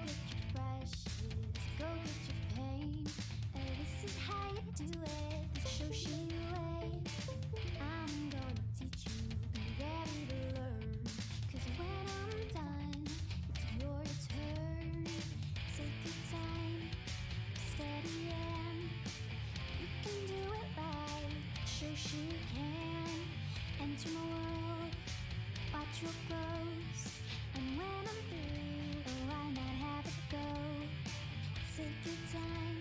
get your brushes, go get your paint. This is how you do it, the Shoshie way. I'm gonna teach you, be ready to learn. 'Cause when I'm done, it's your turn. Take your time, steady and you can do it right. Shoshie can enter my world, watch what grows. And when I'm through, why not have it go? Take your time,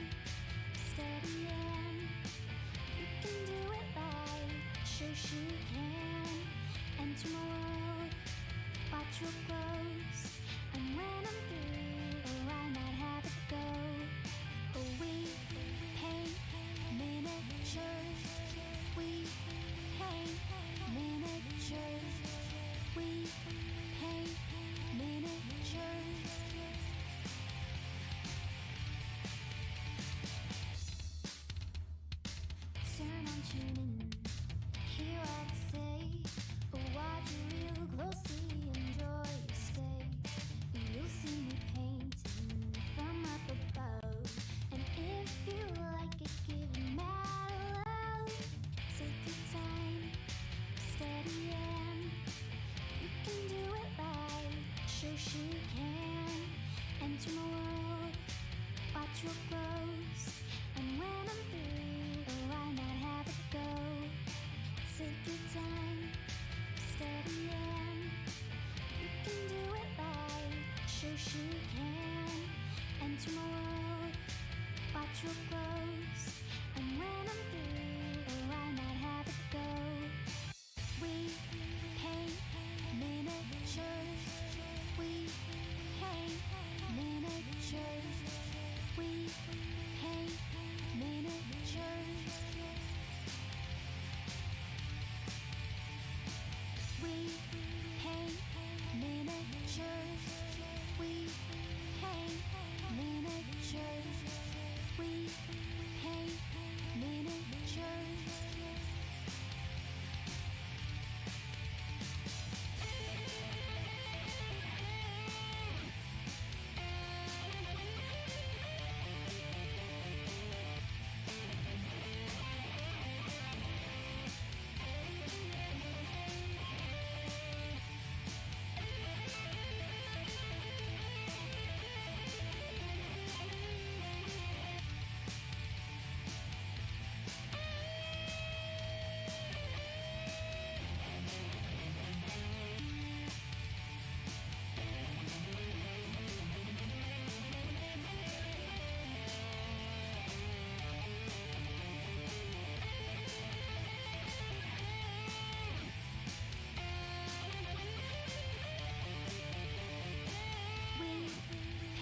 steady and you can do it right. Shoshie can enter my world, watch what grows. And when I'm through, why not have it go? Oh, we paint miniatures. We paint miniatures. We paint miniatures. Turn on tuning in, hear what I say. Watch real closely, enjoy your stay. You'll see me painting from up above. And if you like it, give it mad love. Take your time, steady and you can do it right. Shoshie can enter my world, watch what grows. And when I'm through, why not have it go? Take your time, steady and you can do it right. Shoshie can enter my world, watch what grows. And when I'm through, why not have it go? We paint miniatures. We paint miniatures. We paint miniatures. We paint miniatures. We paint miniatures. We paint miniatures. We paint miniatures. We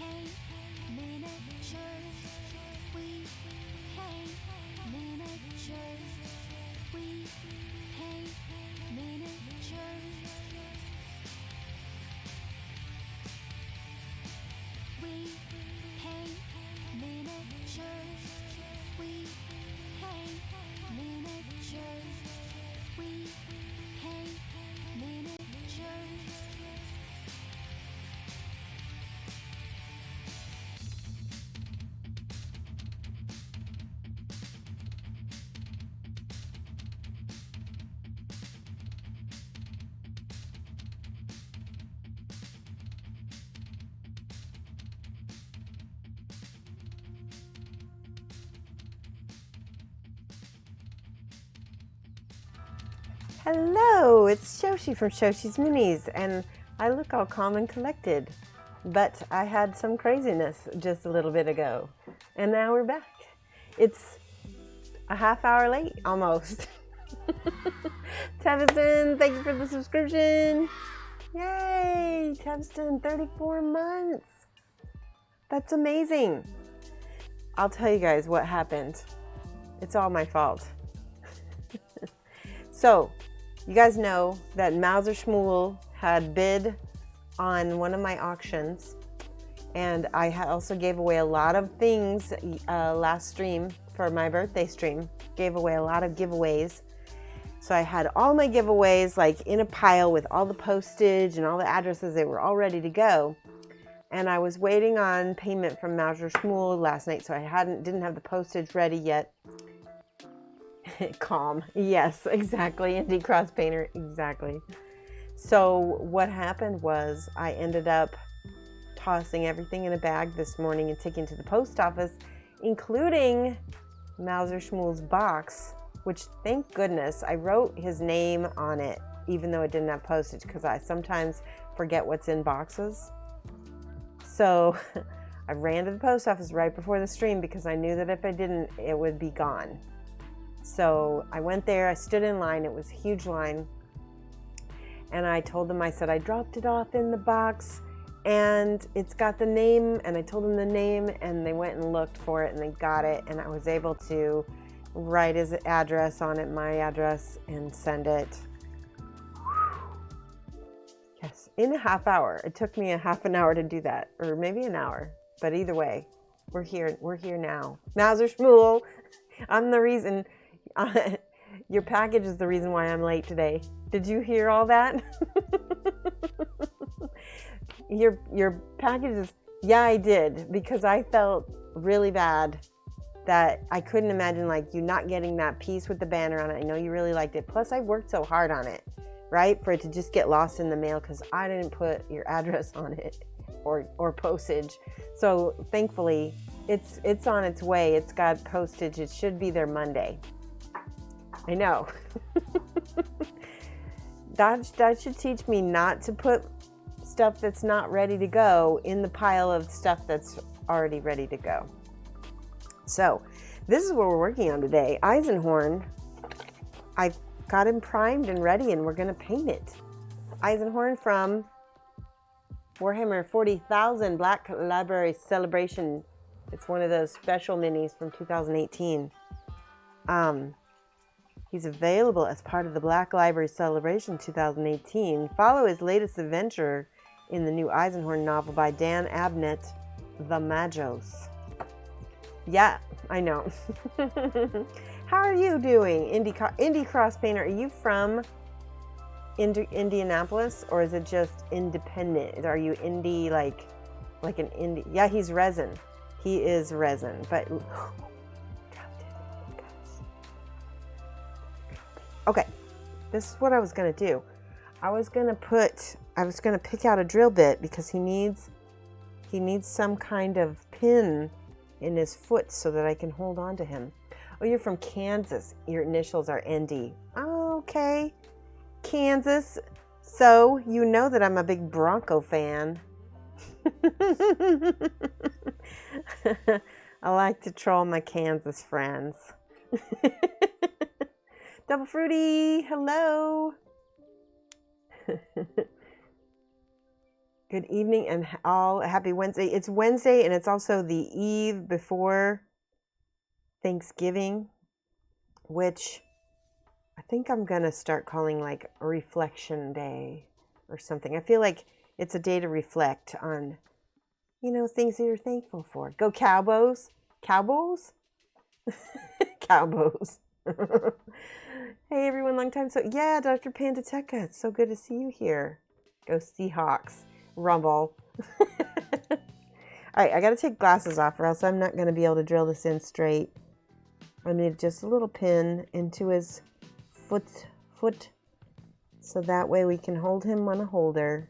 paint miniatures. We paint miniatures. We paint miniatures. We paint miniatures. We paint miniatures. Hello, it's Shoshie from Shoshie's Minis, and I look all calm and collected, but I had some craziness just a little bit ago, and now we're back. It's a half hour late, almost. Teviston, thank you for the subscription. Yay, Teviston, 34 months. That's amazing. I'll tell you guys what happened. It's all my fault. So, you guys know that Mauser Schmuel had bid on one of my auctions, and I also gave away a lot of things last stream for my birthday stream. Gave away a lot of giveaways. So I had all my giveaways like in a pile with all the postage and all the addresses. They were all ready to go. And I was waiting on payment from Mauser Schmuel last night, so I didn't have the postage ready yet. Calm. Yes, exactly. Indie cross painter. Exactly. So what happened was I ended up tossing everything in a bag this morning and taking to the post office, including Mauser Schmuel's box, which, thank goodness, I wrote his name on it, even though it didn't have postage, because I sometimes forget what's in boxes. So I ran to the post office right before the stream because I knew that if I didn't, it would be gone. So I went there, I stood in line, it was a huge line, and I told them, I said, I dropped it off in the box, and it's got the name, and I told them the name, and they went and looked for it, and they got it, and I was able to write his address on it, my address, and send it. Yes, in a half hour. It took me a half an hour to do that, or maybe an hour, but either way, we're here now. Mauser Schmuel, I'm the reason, your package is the reason why I'm late today. Did you hear all that? Your package is, yeah, I did, because I felt really bad that I couldn't imagine like you not getting that piece with the banner on it. I know you really liked it. Plus I worked so hard on it, right? For it to just get lost in the mail because I didn't put your address on it or postage. So thankfully it's on its way. It's got postage. It should be there Monday. I know. That should teach me not to put stuff that's not ready to go in the pile of stuff that's already ready to go. So this is what we're working on today. Eisenhorn, I've got him primed and ready, and we're going to paint it. Eisenhorn from Warhammer 40,000 Black Library Celebration. It's one of those special minis from 2018. He's available as part of the Black Library Celebration 2018. Follow his latest adventure in the new Eisenhorn novel by Dan Abnett, The Magos. Yeah, I know. How are you doing, Indie Cross Painter? Are you from Indianapolis, or is it just independent? Are you indie like an indie? Yeah, he's resin. He is resin, but okay, this is what I was gonna do. I was gonna pick out a drill bit because he needs some kind of pin in his foot so that I can hold on to him. Oh, you're from Kansas. Your initials are ND. Oh, okay. Kansas. So you know that I'm a big Bronco fan. I like to troll my Kansas friends. Double Fruity, hello. Good evening and all happy Wednesday. It's Wednesday and it's also the eve before Thanksgiving, which I think I'm going to start calling like a reflection day or something. I feel like it's a day to reflect on, things that you're thankful for. Go Cowboys. Cowboys? Cowboys. Hey everyone, long time. So yeah, Dr. Pandateca, it's so good to see you here. Go Seahawks. Rumble. All right, I got to take glasses off or else I'm not going to be able to drill this in straight. I need just a little pin into his foot so that way we can hold him on a holder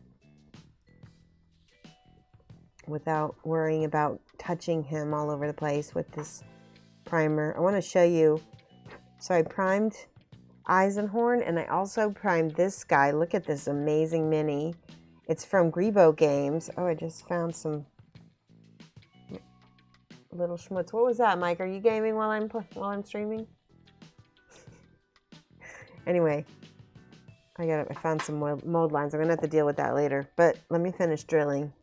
without worrying about touching him all over the place with this primer. I want to show you. So I primed Eisenhorn and I also primed this guy. Look at this amazing mini. It's from Grebo Games. Oh, I just found some little schmutz. What was that, Mike? Are you gaming while I'm streaming? Anyway, I found some mold lines. I'm gonna have to deal with that later. But let me finish drilling.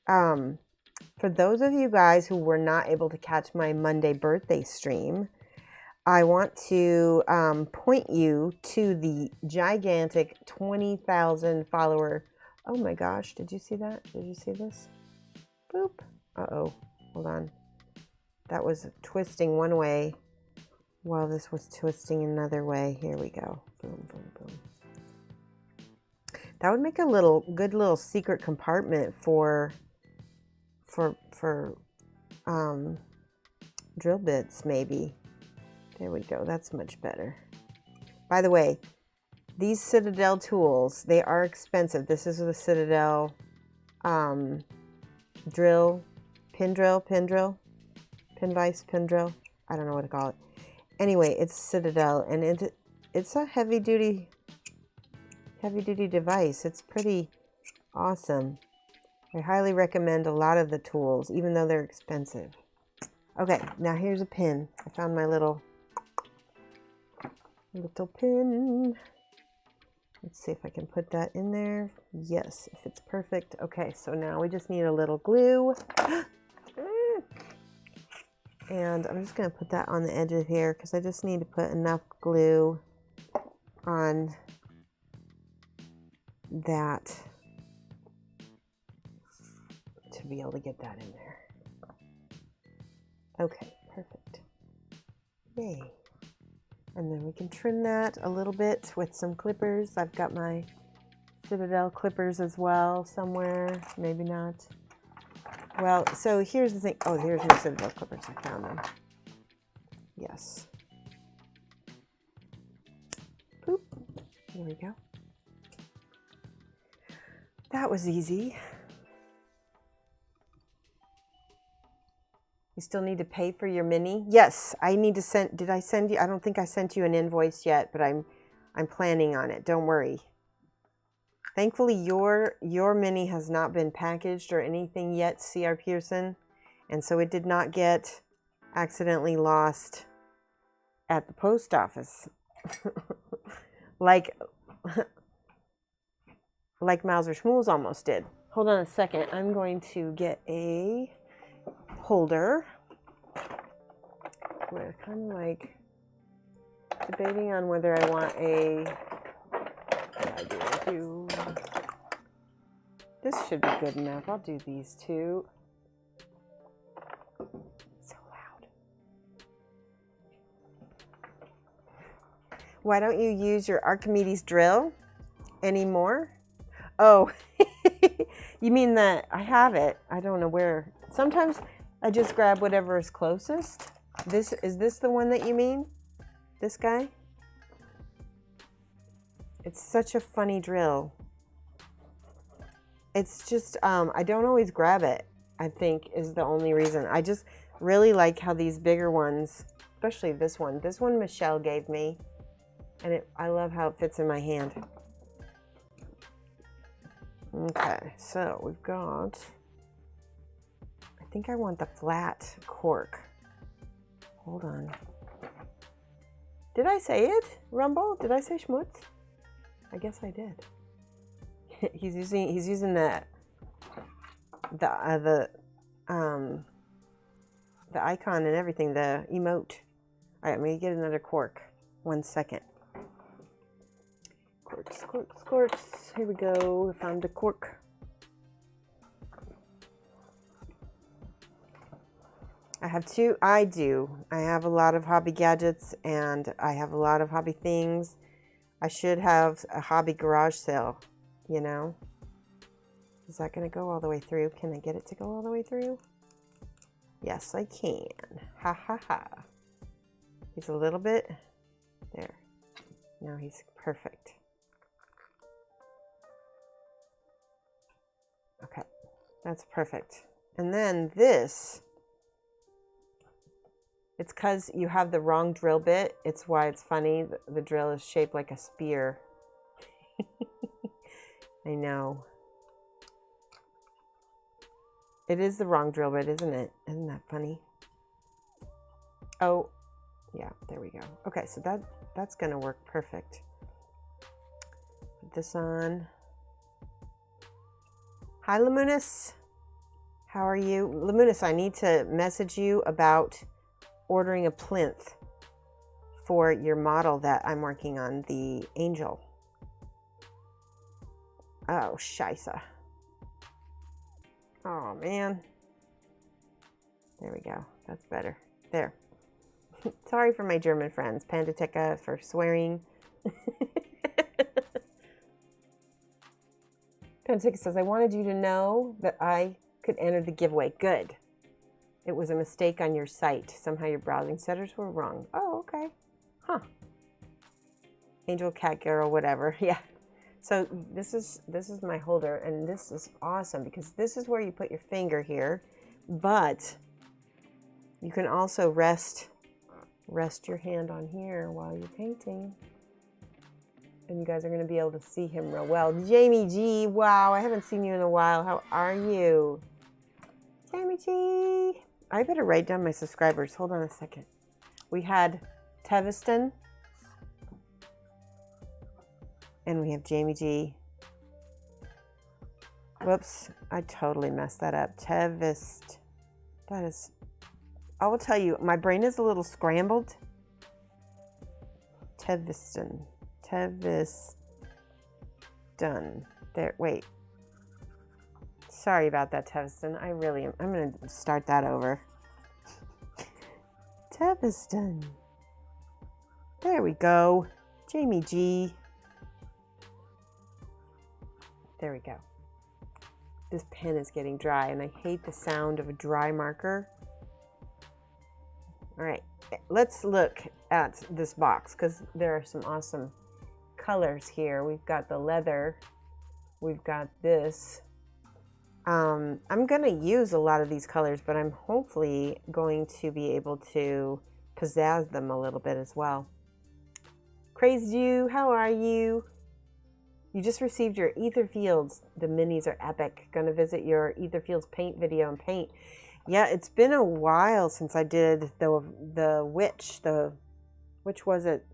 For those of you guys who were not able to catch my Monday birthday stream, I want to point you to the gigantic 20,000 follower. Oh my gosh, did you see that? Did you see this? Boop. Uh-oh, hold on. That was twisting one way while this was twisting another way. Here we go. Boom, boom, boom. That would make a good little secret compartment for drill bits, maybe. There we go. That's much better. By the way, these Citadel tools, they are expensive. This is the Citadel pin vise, pin drill. I don't know what to call it. Anyway, it's Citadel, and it's a heavy duty device. It's pretty awesome. I highly recommend a lot of the tools, even though they're expensive. Okay, now here's a pin. I found my little pin. Let's see if I can put that in there. Yes, if it's perfect. Okay, so now we just need a little glue. And I'm just going to put that on the edge of here because I just need to put enough glue on that to be able to get that in there. Okay, perfect. Yay. And then we can trim that a little bit with some clippers. I've got my Citadel clippers as well somewhere. Maybe not. Well, so here's the thing. Oh, here's my Citadel clippers. I found them. Yes. Boop. There we go. That was easy. You still need to pay for your mini? Yes, I need to send. Did I send you? I don't think I sent you an invoice yet, but I'm planning on it. Don't worry. Thankfully, your mini has not been packaged or anything yet, C.R. Pearson, and so it did not get accidentally lost at the post office, like Mauser Schmool's almost did. Hold on a second. I'm going to get a holder. We're kind of like debating on whether I want this should be good enough. I'll do these two. So loud. Why don't you use your Archimedes drill anymore? Oh, you mean that I have it. I don't know where. Sometimes I just grab whatever is closest. Is this the one that you mean? This guy? It's such a funny drill. It's just, I don't always grab it, I think, is the only reason. I just really like how these bigger ones, especially this one Michelle gave me, and I love how it fits in my hand. Okay, so we've got, I think I want the flat cork. Hold on. Did I say it, Rumble? Did I say schmutz? I guess I did. He's using the icon and everything, the emote. All right, I'm gonna get another cork. 1 second. Corks. Here we go. I found a cork. I have two. I have a lot of hobby gadgets and I have a lot of hobby things. I should have a hobby garage sale, you know. Is that going to go all the way through? Can I get it to go all the way through? Yes, I can. Ha ha ha. He's a little bit there. Now he's perfect. Okay, that's perfect. And then this, it's because you have the wrong drill bit. It's why it's funny. The drill is shaped like a spear. I know. It is the wrong drill bit, isn't it? Isn't that funny? Oh, yeah, there we go. Okay, so that's going to work perfect. Put this on. Hi, Lamunis. How are you? Lamunis, I need to message you about ordering a plinth for your model that I'm working on, the Angel. Oh, scheisse. Oh, man. There we go. That's better. There. Sorry for my German friends, Pandateca, for swearing. Pentic says, I wanted you to know that I could enter the giveaway. Good. It was a mistake on your site. Somehow your browsing settings were wrong. Oh, okay. Huh. Angel, cat, girl, whatever. Yeah. So this is my holder, and this is awesome because this is where you put your finger here, but you can also rest your hand on here while you're painting. And you guys are going to be able to see him real well. Jamie G, wow, I haven't seen you in a while. How are you? Jamie G. I better write down my subscribers. Hold on a second. We had Teviston. And we have Jamie G. Whoops, I totally messed that up. Tevist. That is, I will tell you, my brain is a little scrambled. Teviston. Teviston. There, wait. Sorry about that, Teviston. I really am. I'm going to start that over. Teviston. There we go. Jamie G. There we go. This pen is getting dry, and I hate the sound of a dry marker. All right, let's look at this box because there are some awesome colors here. We've got the leather. We've got this. I'm going to use a lot of these colors, but I'm hopefully going to be able to pizzazz them a little bit as well. Crazed You, how are you? You just received your Ether Fields. The minis are epic. Going to visit your Ether Fields paint video and paint. Yeah, it's been a while since I did the witch. Which was it?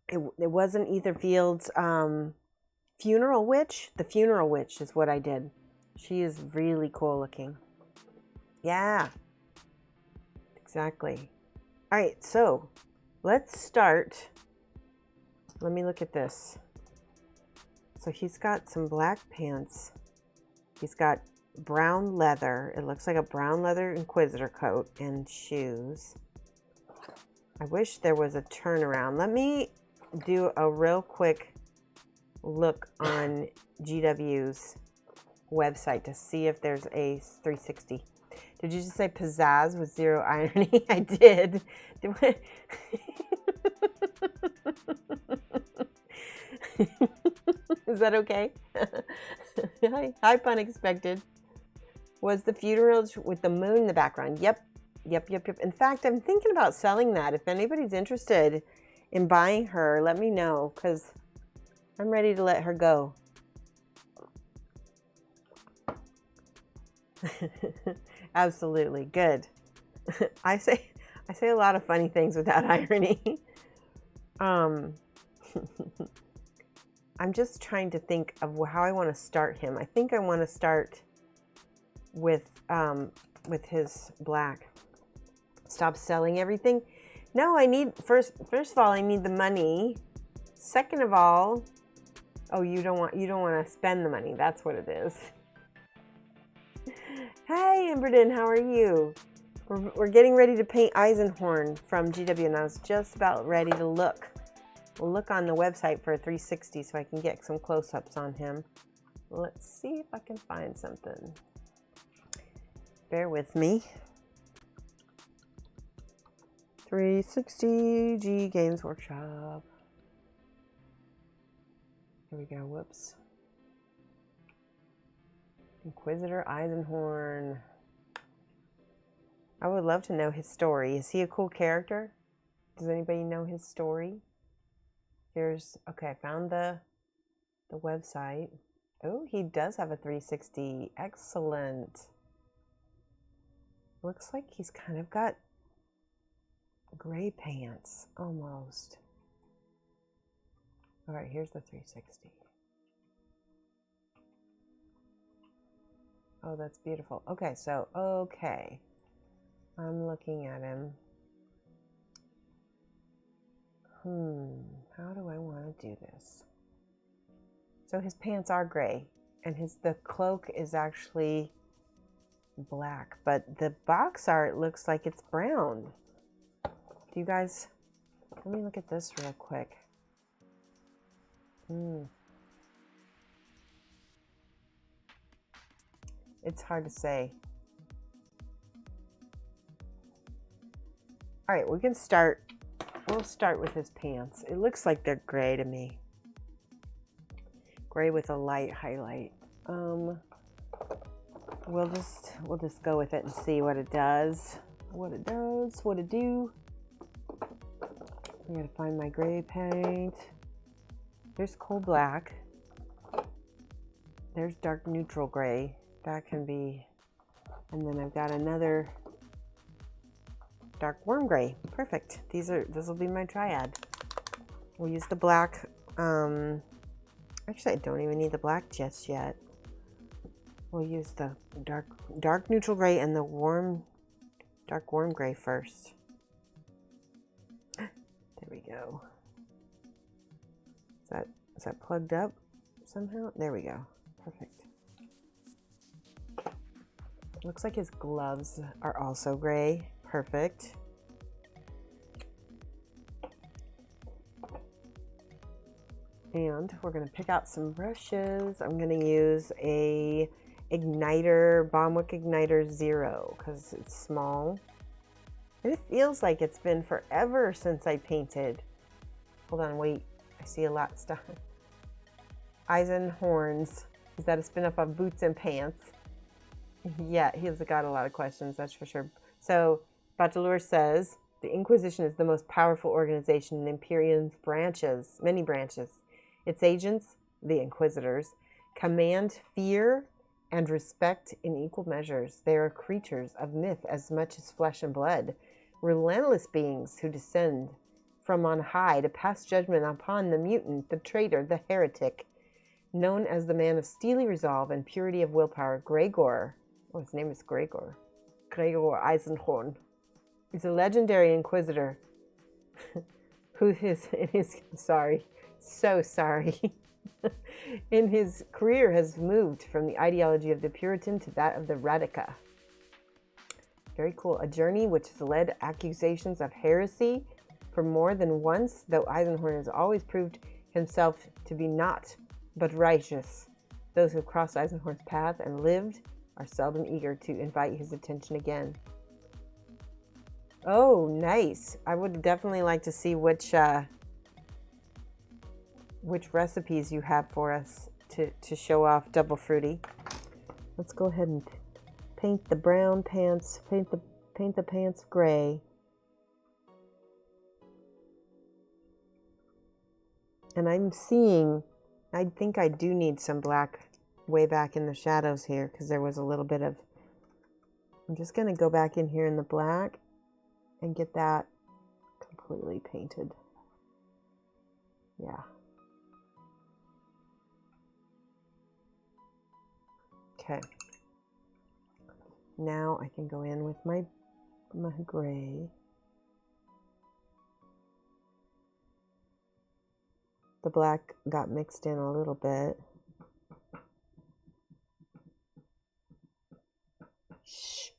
It wasn't Ether Fields. Funeral Witch. The Funeral Witch is what I did. She is really cool looking. Yeah. Exactly. All right, so let's start. Let me look at this. So he's got some black pants. He's got brown leather. It looks like a brown leather Inquisitor coat and shoes. I wish there was a turnaround. Let me do a real quick look on GW's website to see if there's a 360. Did you just say pizzazz with zero irony? I did. Is that okay? Hi, pun expected. Was the funeral with the moon in the background? Yep. In fact, I'm thinking about selling that. If anybody's interested in buying her, let me know because I'm ready to let her go. Absolutely. Good. I say a lot of funny things without irony. I'm just trying to think of how I want to start him. I think I want to start with his black. Stop selling everything. No, I need first of all, I need the money. Second of all, oh, you don't want to spend the money. That's what it is. Hey, Emberden, how are you? We're getting ready to paint Eisenhorn from GW, and I was just about ready to look. We'll look on the website for a 360 so I can get some close-ups on him. Let's see if I can find something. Bear with me. 360 G Games Workshop. Here we go. Whoops. Inquisitor Eisenhorn. I would love to know his story. Is he a cool character? Does anybody know his story? Okay, I found the website. Oh, he does have a 360. Excellent. Looks like he's kind of got gray pants, almost. All right, here's the 360. Oh, that's beautiful. Okay, okay. I'm looking at him. How do I want to do this? So his pants are gray, and the cloak is actually black, but the box art looks like it's brown. Do you guys, let me look at this real quick. It's hard to say. All right, we can start. We'll start with his pants. It looks like they're gray to me. Gray with a light highlight. We'll just go with it and see what it does. What it does, what it do. I gotta find my gray paint. There's coal black. There's dark neutral gray. That can be, and then I've got another dark warm gray. Perfect. This will be my triad. We'll use the black. Actually, I don't even need the black just yet. We'll use the dark neutral gray and the dark warm gray first. There we go. Is that plugged up somehow? There we go. Perfect. Looks like his gloves are also gray. Perfect. And we're going to pick out some brushes. I'm going to use a igniter, Baumwick Igniter 0, because it's small. And it feels like it's been forever since I painted. Hold on, wait. I see a lot of stuff. Eisenhorns. Is that a spin-off of Boots and Pants? Yeah, he's got a lot of questions, that's for sure. So, Bachelor says, the Inquisition is the most powerful organization in Imperium's branches, many branches. Its agents, the Inquisitors, command fear and respect in equal measures. They are creatures of myth as much as flesh and blood, relentless beings who descend from on high to pass judgment upon the mutant, the traitor, the heretic. Known as the man of steely resolve and purity of willpower, Gregor, oh, his name is Gregor Eisenhorn, is a legendary inquisitor who is in his, in his career has moved from the ideology of the Puritan to that of the Radica. Very cool. A journey which has led accusations of heresy for more than once, though Eisenhorn has always proved himself to be not but righteous. Those who crossed Eisenhorn's path and lived are seldom eager to invite his attention again. Oh, nice. I would definitely like to see which recipes you have for us to show off Double Fruity. Let's go ahead and paint the brown pants, paint the pants gray. And I'm seeing, I think I do need some black way back in the shadows here because there was a little bit of, I'm just going to go back in here in the black and get that completely painted. Yeah. Okay. Now I can go in with my gray. The black got mixed in a little bit. Shh.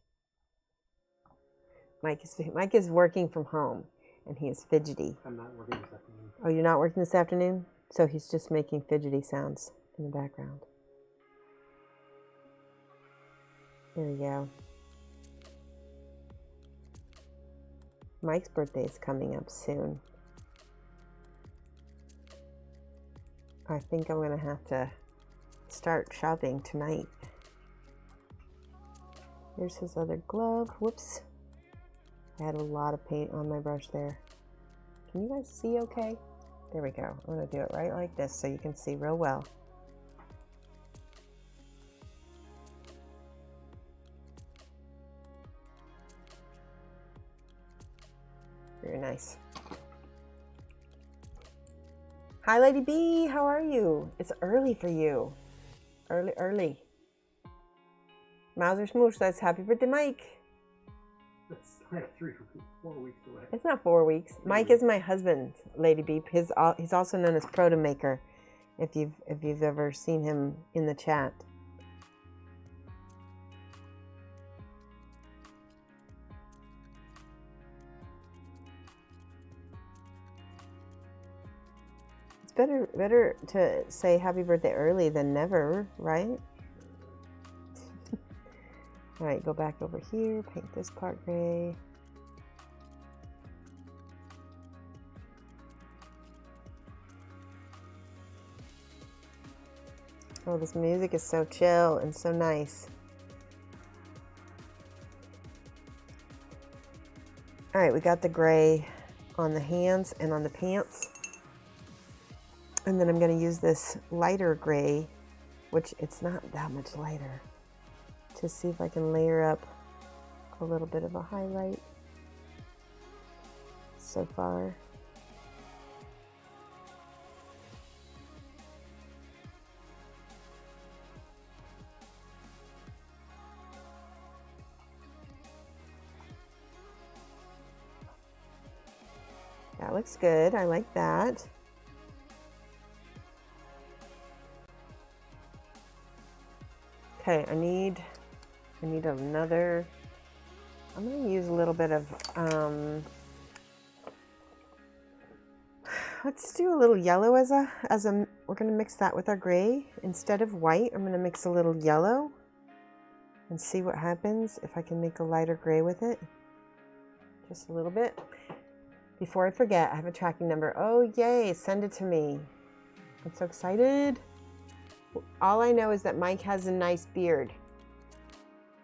Mike is working from home, and he is fidgety. I'm not working this afternoon. Oh, you're not working this afternoon? So he's just making fidgety sounds in the background. There we go. Mike's birthday is coming up soon. I think I'm going to have to start shopping tonight. Here's his other glove. Whoops. I had a lot of paint on my brush there. Can you guys see okay? There we go. I'm going to do it right like this so you can see real well. Very nice. Hi, Lady B. How are you? It's early for you. Early. Mauser Smoosh says, happy birthday, Mike. That's like 4 weeks away. It's not 4 weeks. Mike is my husband, Lady B. He's also known as Proto Maker, if you've ever seen him in the chat. Better to say happy birthday early than never, right? All right, go back over here, paint this part gray. Oh, this music is so chill and so nice. All right, we got the gray on the hands and on the pants. And then I'm going to use this lighter gray, which it's not that much lighter, to see if I can layer up a little bit of a highlight so far. That looks good. I like that. Okay, I need another. I'm going to use a little bit of let's do a little yellow as a we're going to mix that with our gray. Instead of white, I'm going to mix a little yellow and see what happens if I can make a lighter gray with it. Just a little bit. Before I forget, I have a tracking number. Oh, yay, send it to me. I'm so excited. All I know is that Mike has a nice beard.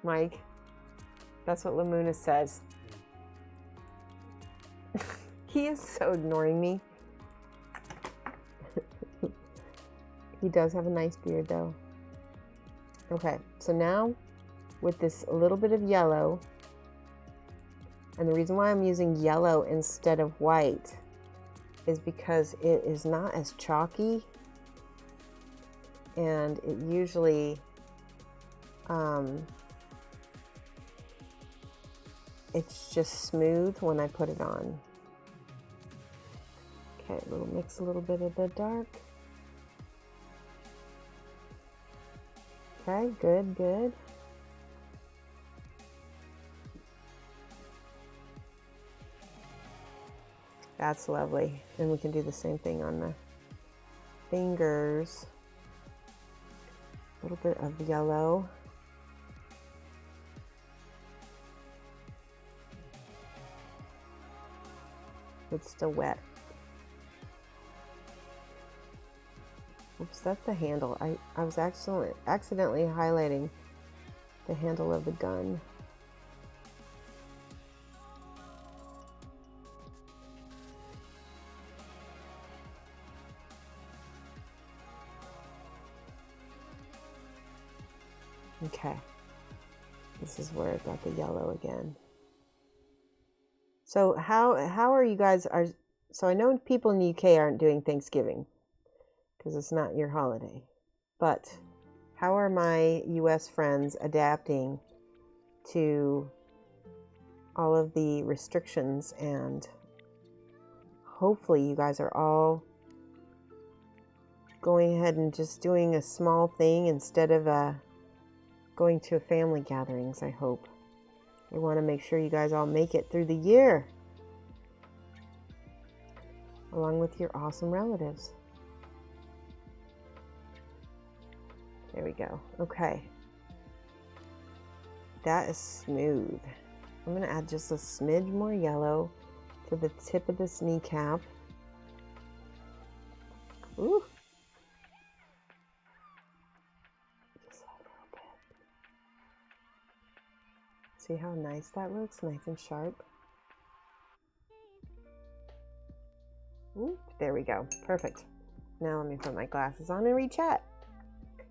Mike, that's what Lamuna says. He is so ignoring me. He does have a nice beard though. Okay, so now with this a little bit of yellow, and the reason why I'm using yellow instead of white is because it is not as chalky, and it usually it's just smooth when I put it on. Okay, we'll mix a little bit of the dark. Okay, good, good. That's lovely. And we can do the same thing on the fingers. A little bit of yellow. It's still wet. Oops, that's the handle. I was accidentally highlighting the handle of the gun. Okay, this is where I got the yellow again. So how are you guys? So I know people in the UK aren't doing Thanksgiving because it's not your holiday, but how are my US friends adapting to all of the restrictions? And hopefully you guys are all going ahead and just doing a small thing instead of going to family gatherings, I hope. I want to make sure you guys all make it through the year along with your awesome relatives. There we go. Okay. That is smooth. I'm going to add just a smidge more yellow to the tip of this kneecap. Ooh. Just a little bit. See how nice that looks? Nice and sharp. Ooh, there we go. Perfect. Now let me put my glasses on and read chat.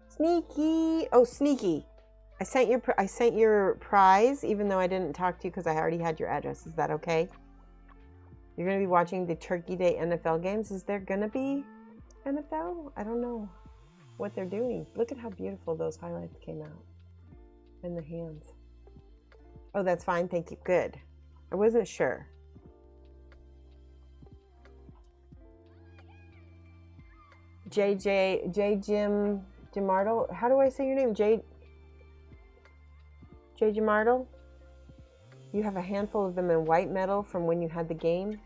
Sneaky. Oh, sneaky. I sent your prize, even though I didn't talk to you because I already had your address. Is that okay? You're going to be watching the Turkey Day NFL games. Is there going to be NFL? I don't know what they're doing. Look at how beautiful those highlights came out. And the hands. Oh, that's fine. Thank you. Good. I wasn't sure. J Jim Jamartle. How do I say your name? J Jamartle? You have a handful of them in white metal from when you had the game?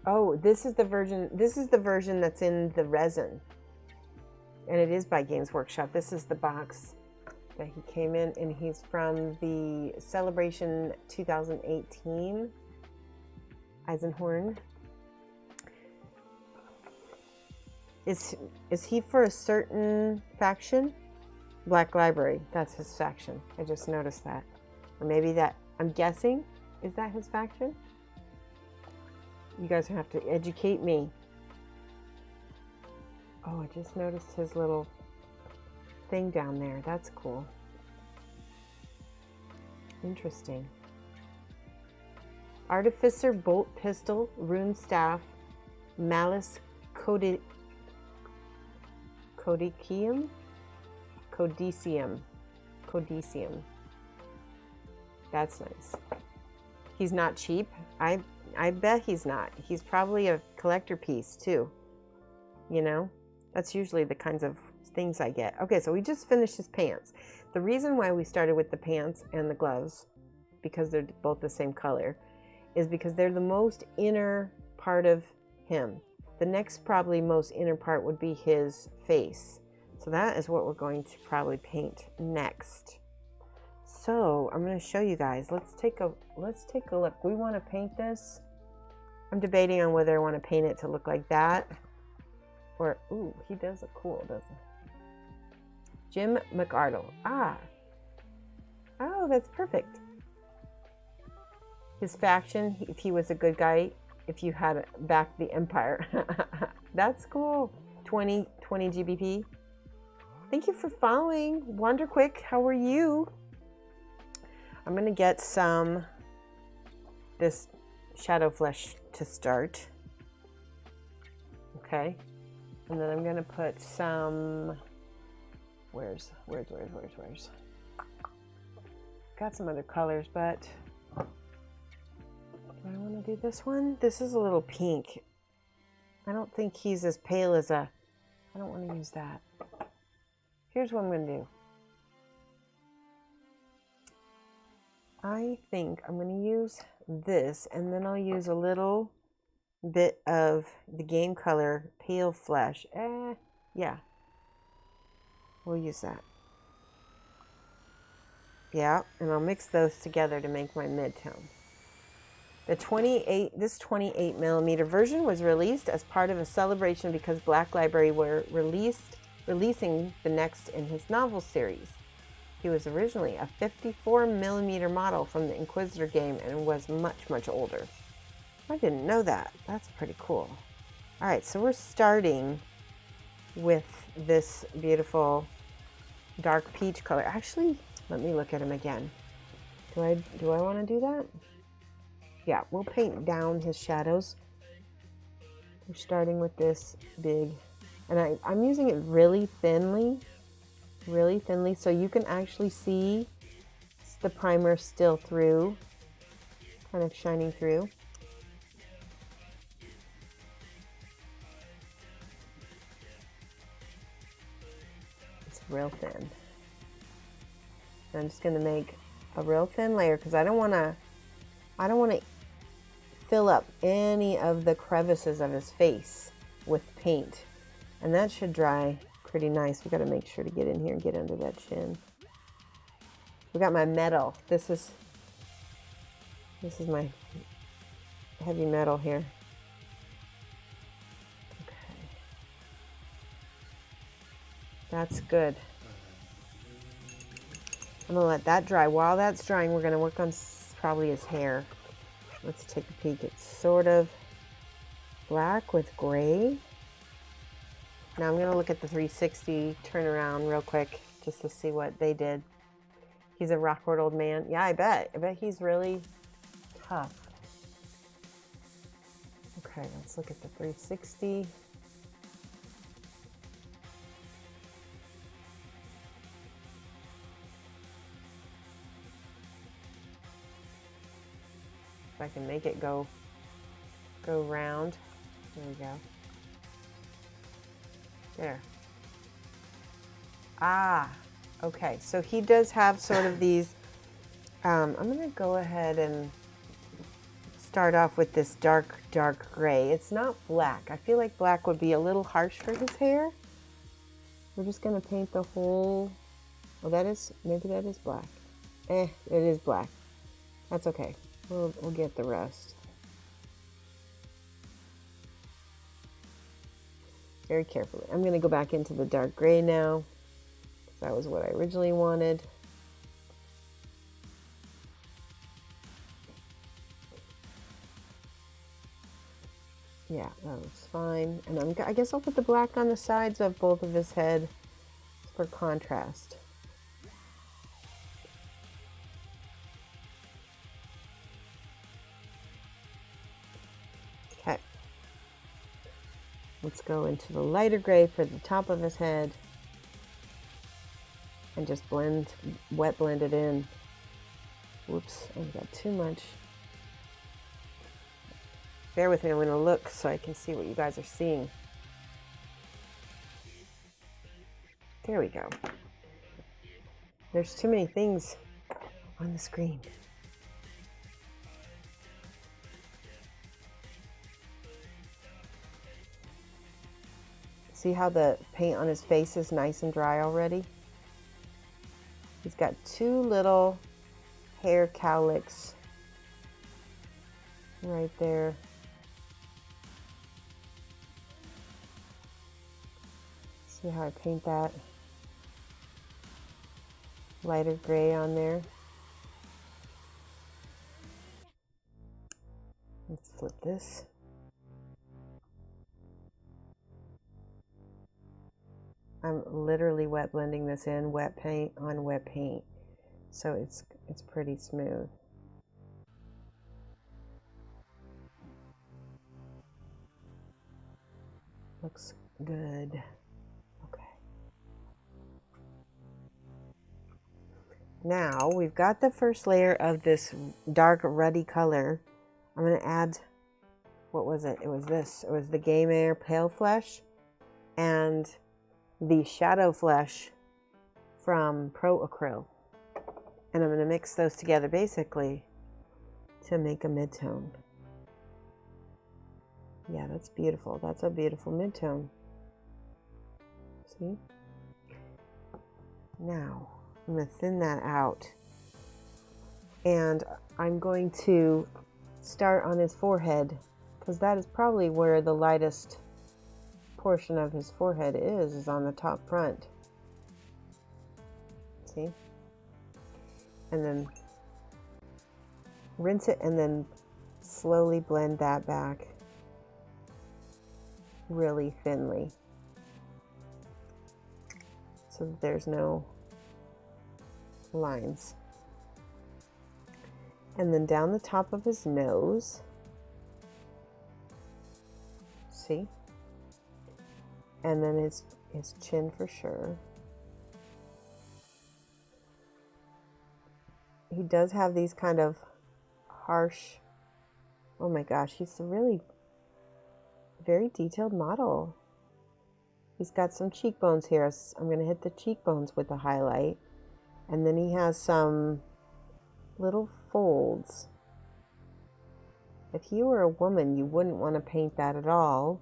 Oh, this is the version that's in the resin. And it is by Games Workshop. This is the box that he came in, and he's from the Celebration 2018 Eisenhorn. Is he for a certain faction? Black Library, that's his faction. I just noticed that. Or maybe that, I'm guessing, is that his faction? You guys have to educate me. Oh, I just noticed his little thing down there. That's cool. Interesting. Artificer, bolt pistol, rune staff, malice codicium. That's nice. He's not cheap. I bet he's not. He's probably a collector piece too. You know, that's usually the kinds of things I get. Okay, so we just finished his pants. The reason why we started with the pants and the gloves, because they're both the same color, is because they're the most inner part of him. The next probably most inner part would be his face. So that is what we're going to probably paint next. So I'm going to show you guys. Let's take a look. We want to paint this. I'm debating on whether I want to paint it to look like that, or ooh, he does look cool, doesn't he? Jim McArdle. Ah. Oh, that's perfect. His faction, if he was a good guy, if you had backed the Empire. That's cool. 20 GBP. Thank you for following. Wander Quick, how are you? I'm going to get this shadow flesh to start. Okay. And then I'm going to put some, where's? Got some other colors, but do I want to do this one? This is a little pink. I don't think he's as pale as I don't want to use that. Here's what I'm going to do. I think I'm going to use this, and then I'll use a little bit of the game color pale flesh. Yeah. We'll use that. Yeah, and I'll mix those together to make my mid-tone. This 28 millimeter version was released as part of a celebration because Black Library were releasing the next in his novel series. He was originally a 54 millimeter model from the Inquisitor game and was much, much older. I didn't know that. That's pretty cool. All right, so we're starting with this beautiful dark peach color. Actually, let me look at him again. Do I want to do that? Yeah, we'll paint down his shadows. We're starting with this big, and I'm using it really thinly, so you can actually see the primer still through, kind of shining through. It's real thin. And I'm just going to make a real thin layer because I don't want to fill up any of the crevices of his face with paint. And that should dry pretty nice. We got to make sure to get in here and get under that chin. We got my metal. This is my heavy metal here. Okay. That's good. I'm gonna let that dry. While that's drying, we're gonna work on probably his hair. Let's take a peek. It's sort of black with gray. Now I'm gonna look at the 360 turnaround real quick just to see what they did. He's a Rockford old man. Yeah, I bet he's really tough. Okay, let's look at the 360. If I can make it go round. There we go. There. Ah, okay. So he does have sort of these, I'm going to go ahead and start off with this dark gray. It's not black. I feel like black would be a little harsh for his hair. We're just going to paint the whole Oh, maybe that is black. It is black. That's okay. We'll get the rest. Very carefully. I'm going to go back into the dark gray now. That was what I originally wanted. Yeah, that looks fine. And I guess I'll put the black on the sides of both of his head for contrast. Okay. Let's go into the lighter gray for the top of his head. And just wet blend it in. Whoops, I've got too much. Bear with me, I'm going to look so I can see what you guys are seeing. There we go. There's too many things on the screen. See how the paint on his face is nice and dry already? He's got two little hair cowlicks right there. See how I paint that lighter gray on there. Let's flip this. I'm literally wet blending this in, wet paint on wet paint, so it's pretty smooth. Looks good. Okay. Now we've got the first layer of this dark ruddy color. I'm going to add, what was it? It was this. It was the Game Air Pale Flesh and the Shadow Flesh from Pro Acryl. And I'm going to mix those together basically to make a mid-tone. Yeah, that's beautiful. That's a beautiful mid-tone. See? Now, I'm going to thin that out. And I'm going to start on his forehead, because that is probably where the lightest portion of his forehead is on the top front. See? And then rinse it and then slowly blend that back really thinly so that there's no lines. And then down the top of his nose, see? And then his chin for sure. He does have these kind of harsh, oh my gosh, he's a really very detailed model. He's got some cheekbones here. I'm going to hit the cheekbones with the highlight. And then he has some little folds. If you were a woman, you wouldn't want to paint that at all,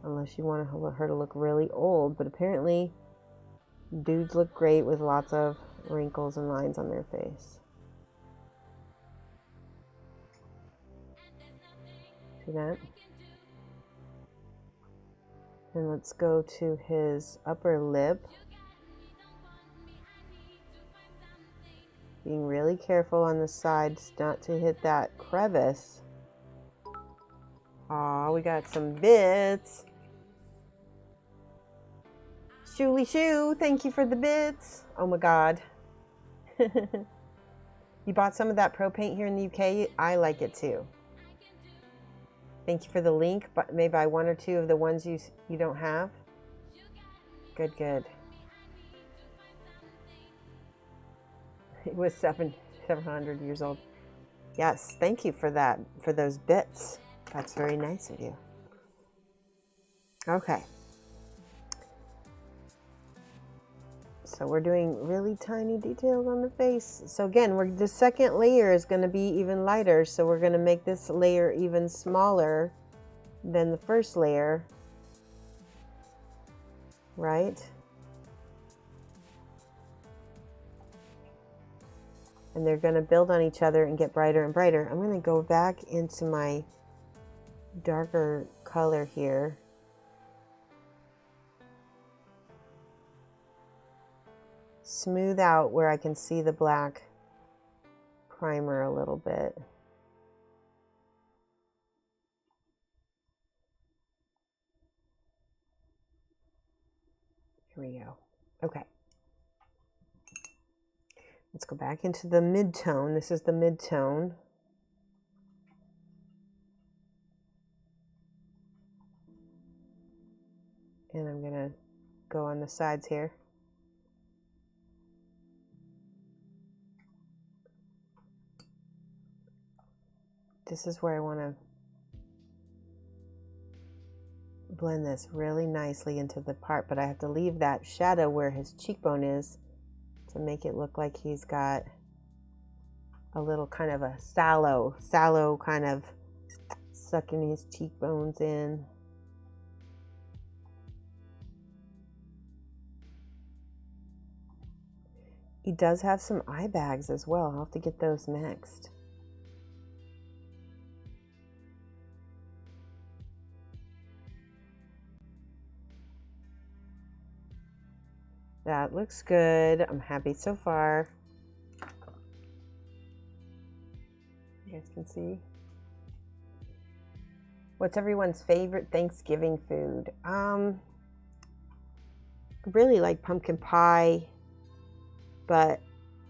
unless you want her to look really old. But apparently, dudes look great with lots of wrinkles and lines on their face. See that? And let's go to his upper lip. Being really careful on the sides not to hit that crevice. Aw, we got some bits. Shooly Shoo, thank you for the bits. Oh my God. You bought some of that Pro Paint here in the UK? I like it too. Thank you for the link, but maybe buy one or two of the ones you don't have. Good, good. It was 700 years old. Yes, thank you for that, for those bits. That's very nice of you. Okay. So we're doing really tiny details on the face. So again, the second layer is going to be even lighter. So we're going to make this layer even smaller than the first layer. Right? and they're going to build on each other and get brighter and brighter. I'm going to go back into my darker color here. Smooth out where I can see the black primer a little bit. Here we go. Okay. Let's go back into the mid-tone. This is the mid-tone. And I'm going to go on the sides here. This is where I want to blend this really nicely into the part, but I have to leave that shadow where his cheekbone is to make it look like he's got a little kind of a sallow kind of sucking his cheekbones in. He does have some eye bags as well. I'll have to get those next. That looks good. I'm happy so far. You guys can see. What's everyone's favorite Thanksgiving food? I really like pumpkin pie, but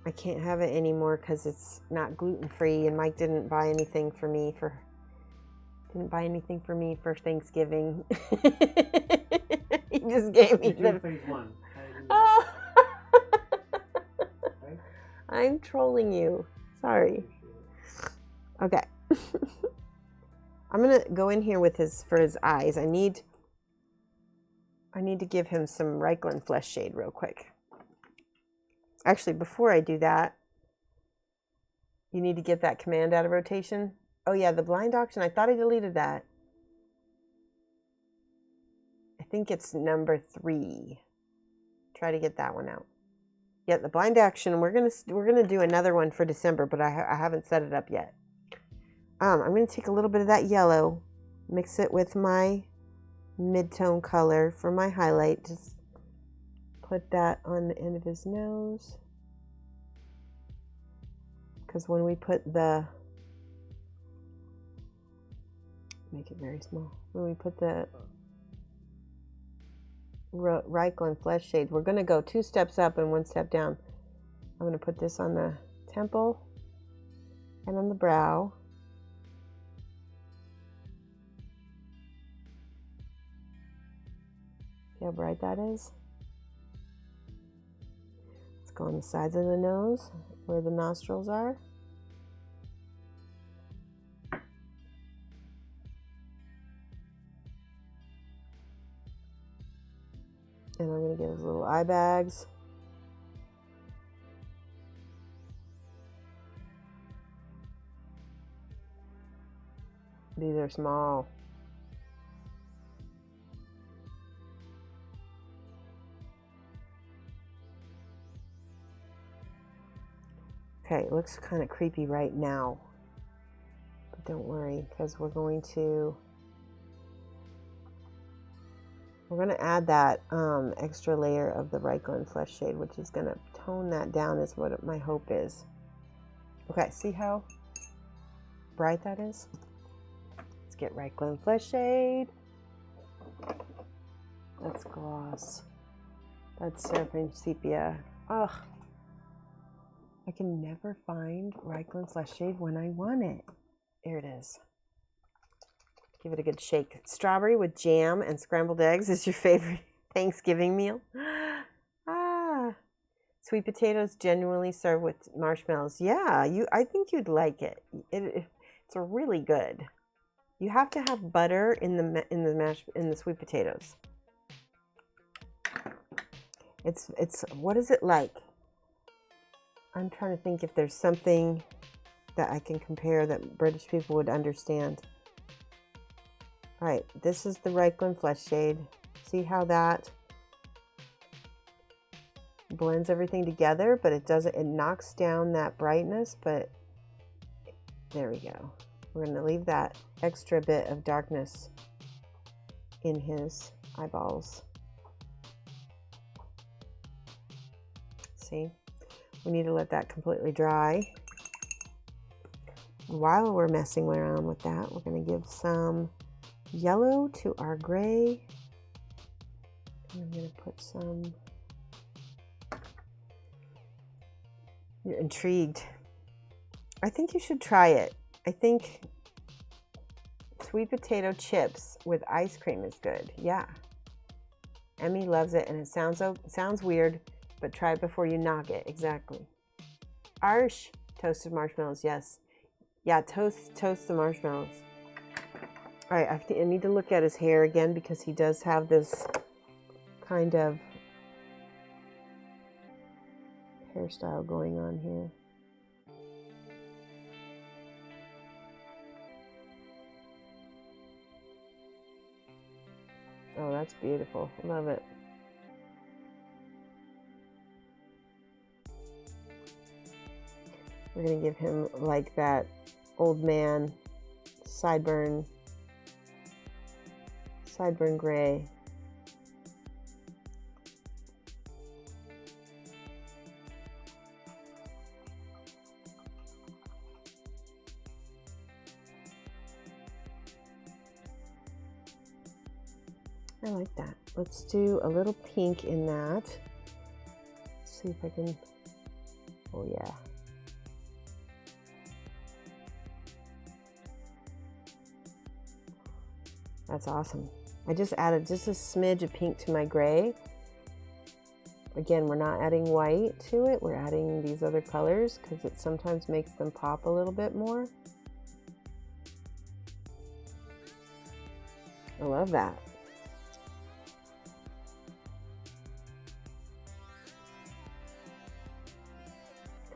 I can't have it anymore because it's not gluten-free, and Mike didn't buy anything for me for Thanksgiving. He just gave me the phase one. Oh. I'm trolling you. Sorry. Okay. I'm gonna go in here with for his eyes. I need to give him some Reichlin Flesh Shade real quick. Actually, before I do that, you need to get that command out of rotation. Oh yeah, the blind auction. I thought I deleted that. I think it's number 3. Try to get that one out. Yeah, the blind action. We're gonna do another one for December, but I haven't set it up yet. I'm gonna take a little bit of that yellow, mix it with my mid-tone color for my highlight. Just put that on the end of his nose, because when we put the make it very small. When we put the Reichlin Flesh Shade, we're going to go 2 steps up and 1 step down. I'm going to put this on the temple and on the brow. See how bright that is? Let's go on the sides of the nose where the nostrils are. And I'm going to get his little eye bags. These are small. Okay, it looks kind of creepy right now. But don't worry, because we're going to add that extra layer of the Reichlin Flesh Shade, which is going to tone that down, is what my hope is. Okay, see how bright that is? Let's get Reichlin Flesh Shade. That's gloss. That's Seraphim Sepia. Ugh. I can never find Reichlin Flesh Shade when I want it. There it is. Give it a good shake. Strawberry with jam and scrambled eggs is your favorite Thanksgiving meal? Ah. Sweet potatoes genuinely served with marshmallows. Yeah, I think you'd like it. It's really good. You have to have butter in the sweet potatoes. It's what is it like? I'm trying to think if there's something that I can compare that British people would understand. All right, this is the Reichlin Flesh Shade. See how that blends everything together, but it doesn't, it knocks down that brightness, but there we go. We're going to leave that extra bit of darkness in his eyeballs. See, we need to let that completely dry. While we're messing around with that, we're going to give some yellow to our gray. And I'm going to put some. You're intrigued. I think you should try it. I think sweet potato chips with ice cream is good. Yeah. Emmy loves it, and it sounds weird, but try it before you knock it. Exactly. Arsh, toasted marshmallows. Yes. Yeah, toast the marshmallows. All right, I need to look at his hair again because he does have this kind of hairstyle going on here. Oh, that's beautiful. Love it. We're going to give him like that old man sideburn gray. I like that. Let's do a little pink in that. Let's see if I can, oh yeah. That's awesome. I just added just a smidge of pink to my gray. Again, we're not adding white to it. We're adding these other colors because it sometimes makes them pop a little bit more. I love that.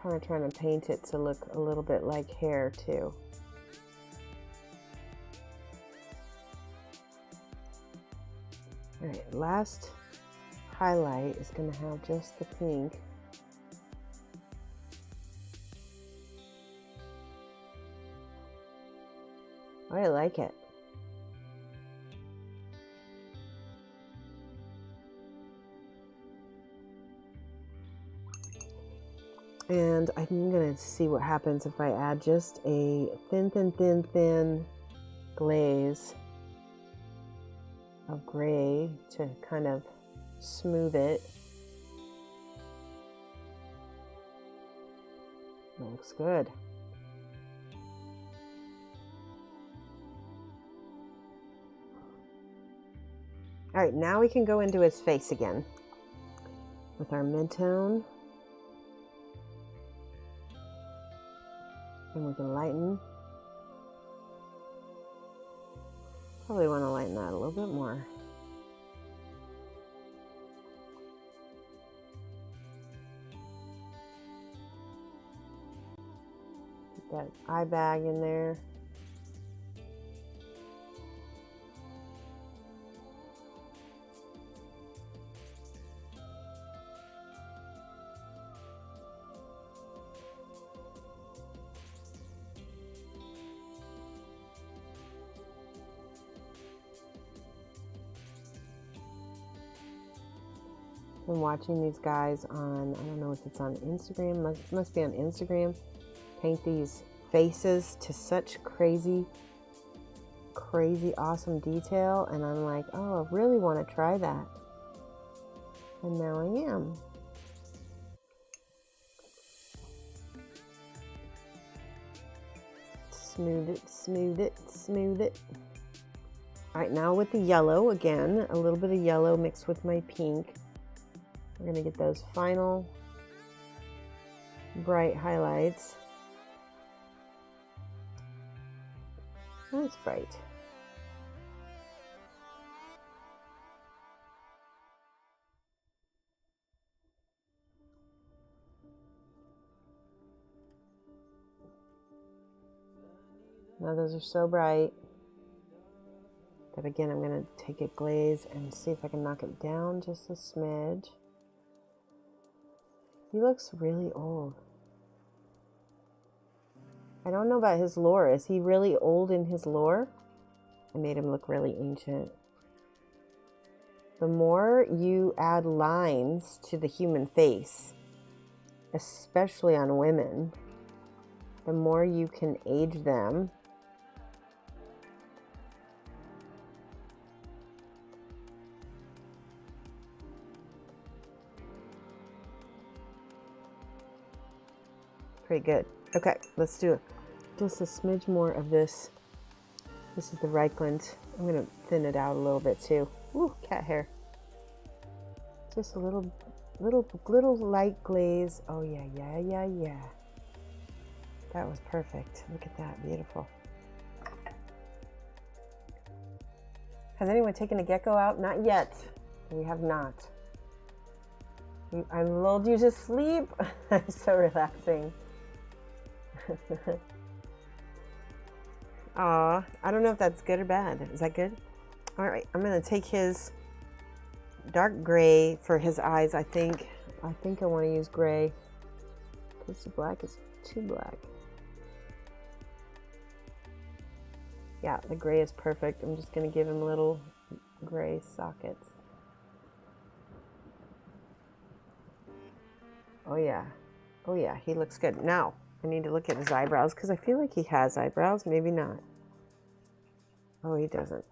Kind of trying to paint it to look a little bit like hair too. All right, last highlight is going to have just the pink. I like it. And I'm going to see what happens if I add just a thin glaze of gray to kind of smooth it. That looks good. All right, now we can go into his face again with our mid-tone. And we can lighten. Probably want to lighten that a little bit more. Put that eye bag in there. Been watching these guys on, I don't know if it's on Instagram, must be on Instagram, paint these faces to such crazy awesome detail, and I'm like, oh, I really want to try that, and now I am. Smooth it, smooth it, smooth it. All right, now with the yellow again, a little bit of yellow mixed with my pink. We're going to get those final bright highlights. That's bright. Now those are so bright. But again, I'm going to take a glaze and see if I can knock it down just a smidge. He looks really old. I don't know about his lore. Is he really old in his lore? I made him look really ancient. The more you add lines to the human face, especially on women, the more you can age them. Pretty good. Okay, let's do it. Just a smidge more of this. This is the Reichlin. I'm going to thin it out a little bit too. Ooh, cat hair. Just a little light glaze. Oh yeah. That was perfect. Look at that, beautiful. Has anyone taken a gecko out? Not yet. We have not. I lulled you to sleep. I'm so relaxing. Aw, I don't know if that's good or bad. Is that good? All right, I'm gonna take his dark gray for his eyes. I think I want to use gray because the black is too black. Yeah, the gray is perfect. I'm just gonna give him little gray sockets. Oh yeah, he looks good. Now I need to look at his eyebrows because I feel like he has eyebrows. Maybe not. Oh, he doesn't.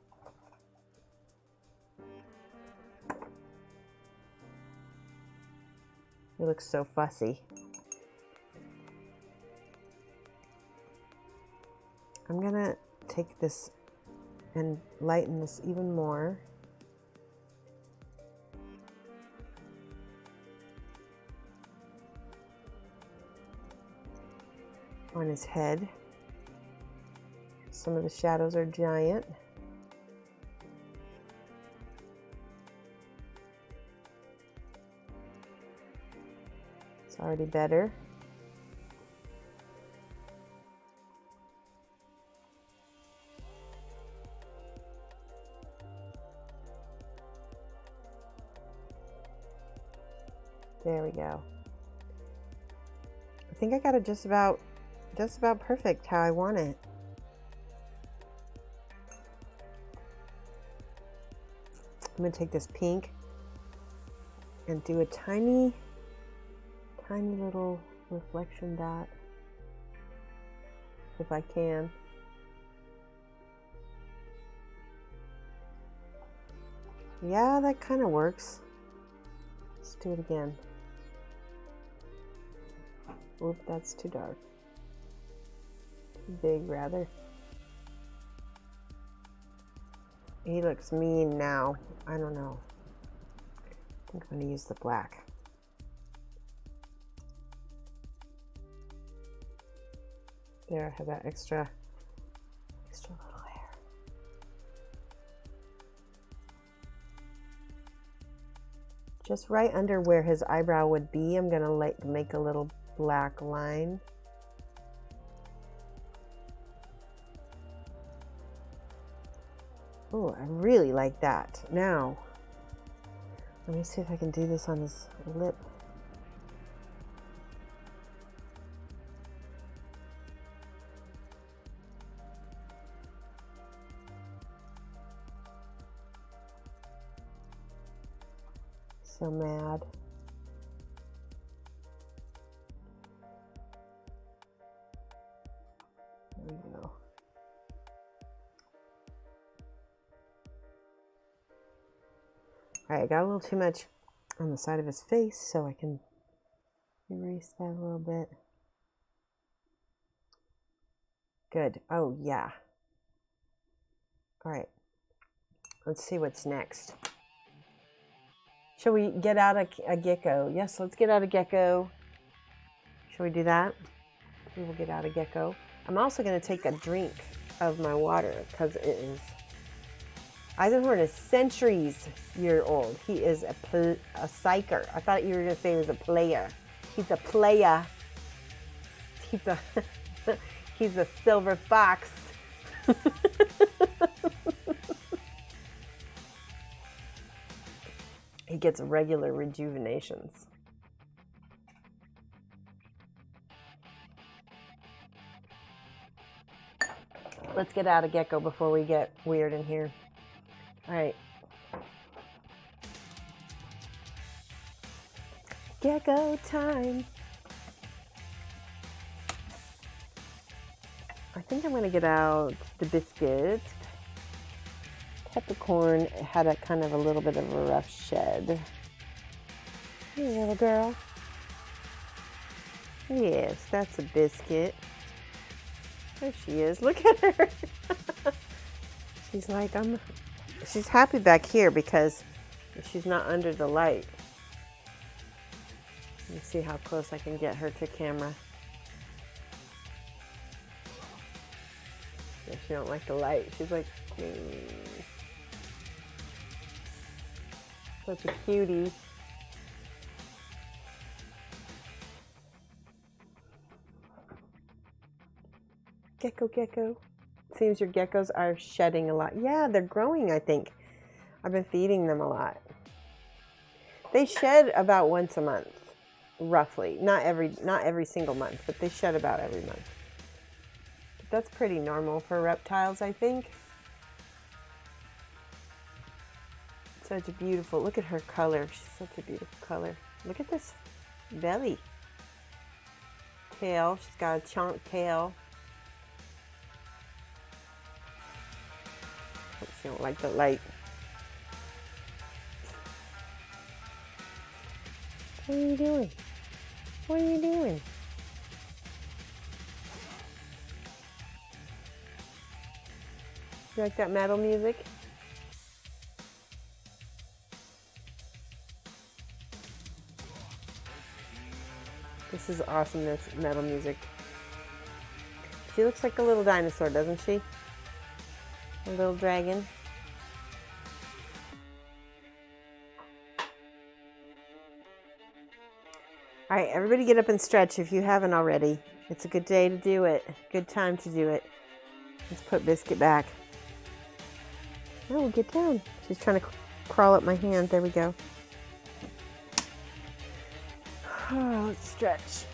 He looks so fussy. I'm gonna take this and lighten this even more. On his head. Some of the shadows are giant. It's already better. There we go. I think I got it just about perfect how I want it. I'm going to take this pink and do a tiny little reflection dot if I can. Yeah, that kind of works. Let's do it again. Oop, that's too dark. Too big, rather. He looks mean now. I don't know. I think I'm going to use the black. There, I have that extra little hair. Just right under where his eyebrow would be, I'm going to make a little black line. Oh, I really like that. Now, let me see if I can do this on his lip. So mad. There we go. All right, I got a little too much on the side of his face, so I can erase that a little bit. Good. Oh, yeah. All right. Let's see what's next. Shall we get out a gecko? Yes, let's get out a gecko. Shall we do that? We will get out a gecko. I'm also going to take a drink of my water because it is... Eisenhorn is centuries year old. He is a psyker. I thought you were going to say he was a player. He's a playa. He's a silver fox. He gets regular rejuvenations. Let's get out of Gecko before we get weird in here. All right. Gecko time. I think I'm going to get out the biscuit. Peppercorn had a kind of a little bit of a rough shed. Hey, little girl. Yes, that's a biscuit. There she is. Look at her. She's like, she's happy back here because she's not under the light. Let me see how close I can get her to camera. Yeah, she don't like the light. She's like, such a cutie. Gecko, gecko. Seems your geckos are shedding a lot. Yeah, they're growing, I think. I've been feeding them a lot. They shed about once a month, roughly. Not every single month, but they shed about every month. But that's pretty normal for reptiles, I think. Such a beautiful, look at her color. She's such a beautiful color. Look at this belly. Tail, she's got a chunk tail. She don't like the light. What are you doing? What are you doing? You like that metal music? This is awesome, this metal music. She looks like a little dinosaur, doesn't she? A little dragon. All right, everybody get up and stretch if you haven't already. It's a good day to do it. Good time to do it. Let's put Biscuit back. Oh, get down. She's trying to crawl up my hand. There we go. Oh, let's stretch.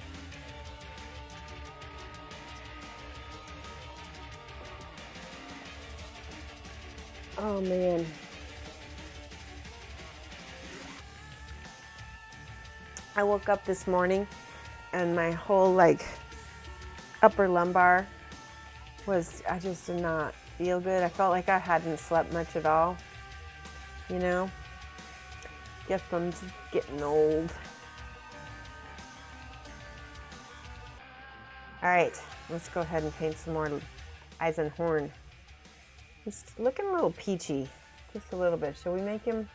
Oh, man. I woke up this morning and my whole, upper lumbar I just did not feel good. I felt like I hadn't slept much at all, you know? Guess I'm just getting old. All right, let's go ahead and paint some more Eisenhorn. He's looking a little peachy, just a little bit. Shall we make him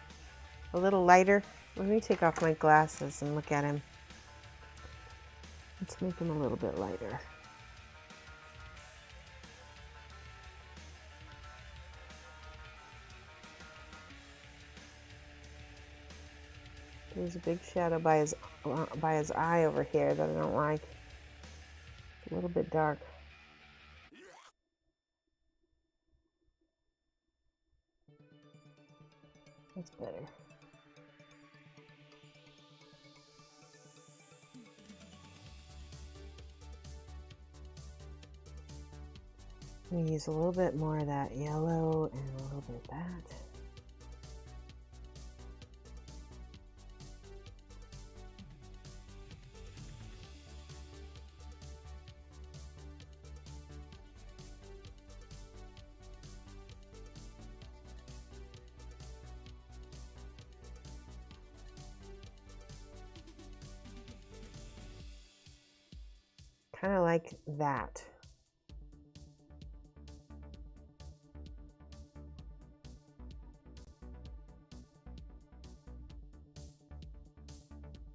a little lighter? Let me take off my glasses and look at him. Let's make him a little bit lighter. There's a big shadow by his eye over here that I don't like. It's a little bit dark. That's better. I'm gonna use a little bit more of that yellow and a little bit of that. Kind of like that.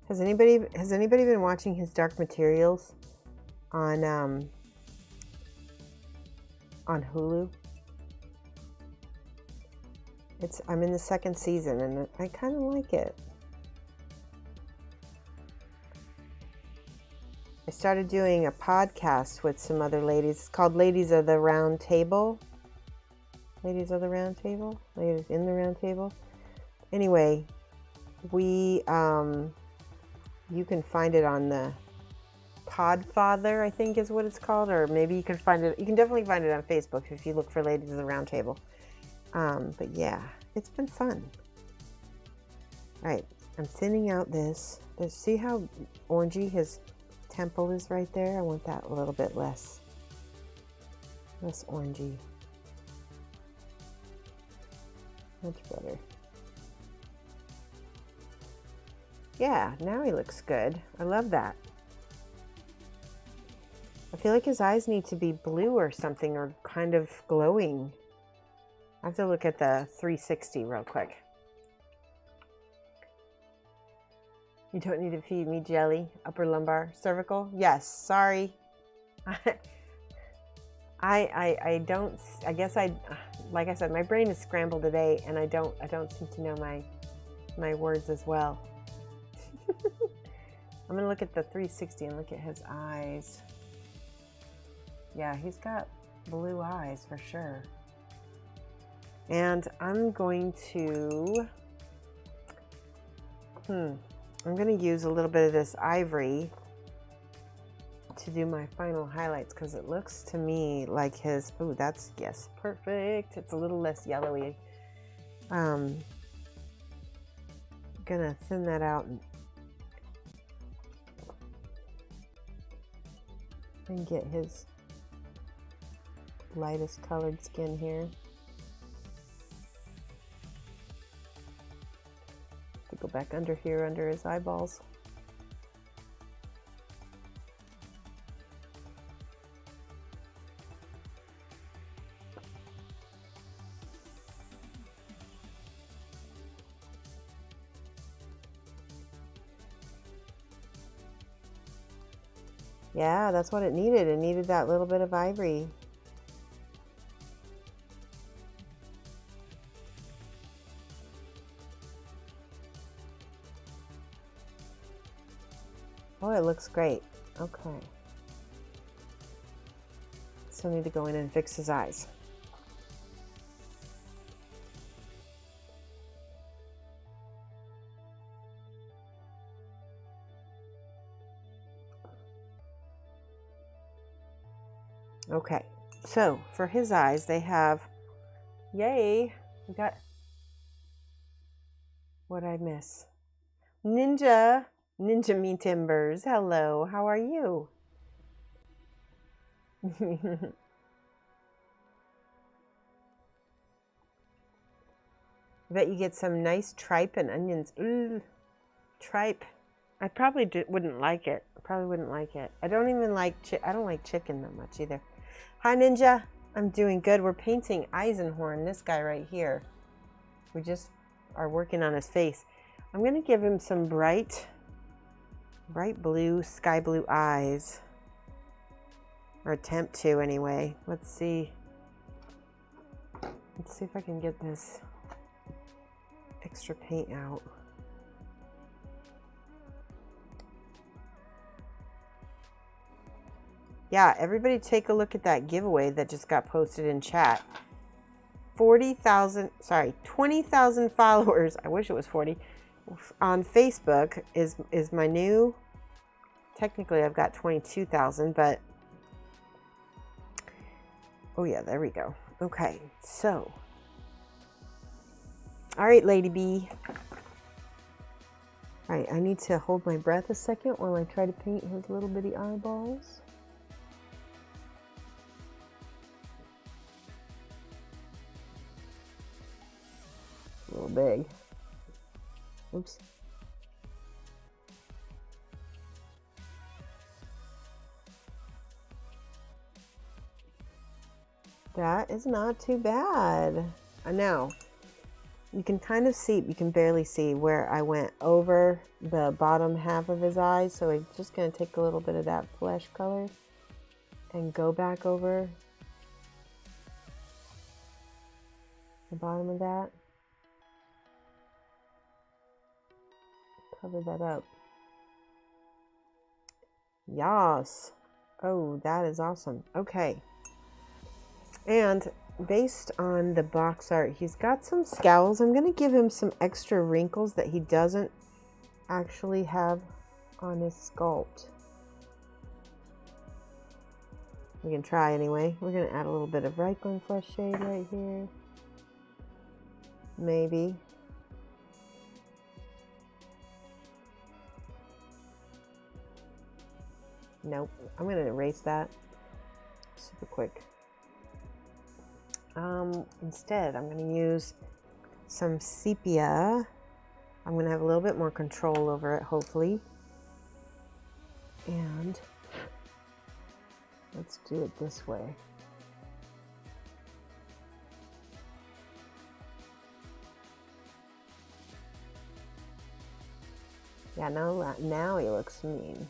Has anybody been watching his Dark Materials on Hulu? I'm in the second season and I kind of like it. I started doing a podcast with some other ladies. It's called Ladies of the Round Table. Ladies of the Round Table? Ladies in the Round Table? Anyway, you can find it on the Podfather, I think is what it's called, or maybe you can find it. You can definitely find it on Facebook if you look for Ladies of the Round Table. But yeah, it's been fun. All right, I'm thinning out this. See how orangey his temple is right there? I want that a little bit less orangey. Much better. Yeah, now he looks good. I love that. I feel like his eyes need to be blue or something, or kind of glowing. I have to look at the 360 real quick. You don't need to feed me jelly. Upper lumbar, cervical. Yes, sorry. I don't. I guess like I said, my brain is scrambled today, and I don't seem to know my words as well. I'm gonna look at the 360 and look at his eyes. Yeah, he's got blue eyes for sure. And I'm going to, I'm going to use a little bit of this ivory to do my final highlights, because it looks to me like his, oh, that's, yes, perfect. It's a little less yellowy. I'm going to thin that out and get his lightest colored skin here. To go back under here, under his eyeballs. Yeah, that's what it needed. It needed that little bit of ivory. Oh, it looks great. Okay. Still need to go in and fix his eyes. Okay, so for his eyes, they have, yay, we got, what'd I miss? Ninja Me Timbers, hello, how are you? I bet you get some nice tripe and onions. Ooh, tripe. I probably wouldn't like it. I don't even like, I don't like chicken that much either. Hi, Ninja. I'm doing good. We're painting Eisenhorn, this guy right here. We just are working on his face. I'm going to give him some bright blue, sky blue eyes. Or attempt to, anyway. Let's see. Let's see if I can get this extra paint out. Yeah, everybody take a look at that giveaway that just got posted in chat. 20,000 followers. I wish it was 40. On Facebook is my new, technically I've got 22,000, but oh yeah, there we go. Okay, so, all right, Lady B. All right, I need to hold my breath a second while I try to paint his little bitty eyeballs. A little big. Oops. That is not too bad. I know. You can kind of see, you can barely see where I went over the bottom half of his eyes. So I'm just going to take a little bit of that flesh color and go back over the bottom of that. Cover that up. Yas. Oh, that is awesome. Okay. And based on the box art, he's got some scowls. I'm going to give him some extra wrinkles that he doesn't actually have on his sculpt. We can try anyway. We're going to add a little bit of Reichlin flesh shade right here. Maybe. Nope. I'm going to erase that super quick. Instead, I'm going to use some sepia. I'm going to have a little bit more control over it, hopefully. And let's do it this way. Yeah, now he looks mean.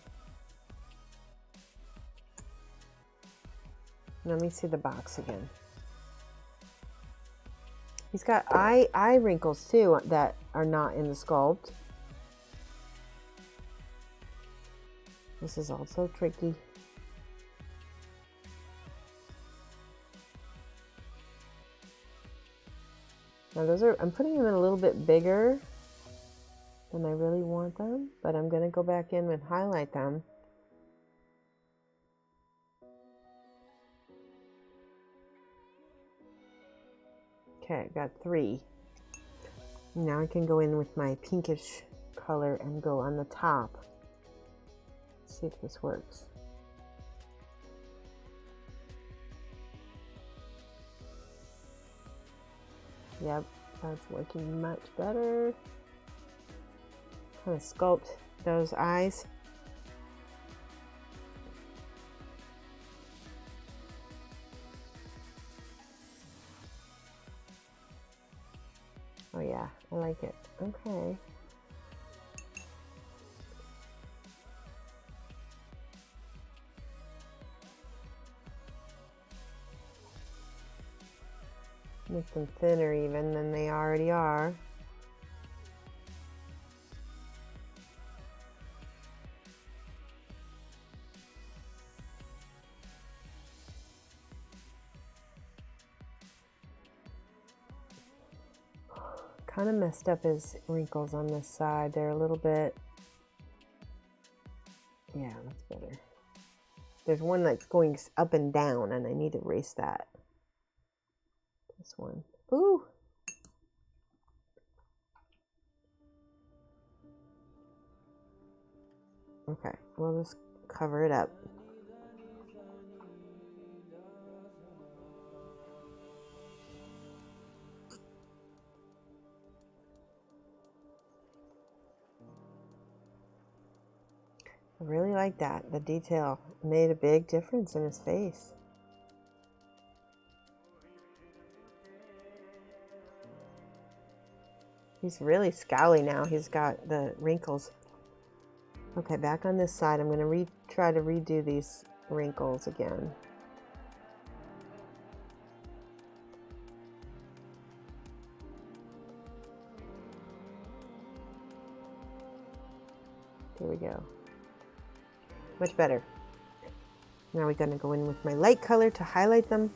Let me see the box again. He's got eye wrinkles too that are not in the sculpt. This is also tricky. Now those are, I'm putting them in a little bit bigger than I really want them, but I'm gonna go back in and highlight them. Okay, got 3. Now I can go in with my pinkish color and go on the top. Let's see if this works. Yep, that's working much better. Kind of sculpt those eyes. Oh yeah, I like it. Okay. Make them thinner even than they already are. Kind of messed up his wrinkles on this side. They're a little bit, yeah, that's better. There's one that's going up and down and I need to erase that. This one. Ooh. Okay, we'll just cover it up. I really like that. The detail made a big difference in his face. He's really scowly now. He's got the wrinkles. Okay, back on this side, I'm going to try to redo these wrinkles again. Here we go. Much better. Now we're going to go in with my light color to highlight them.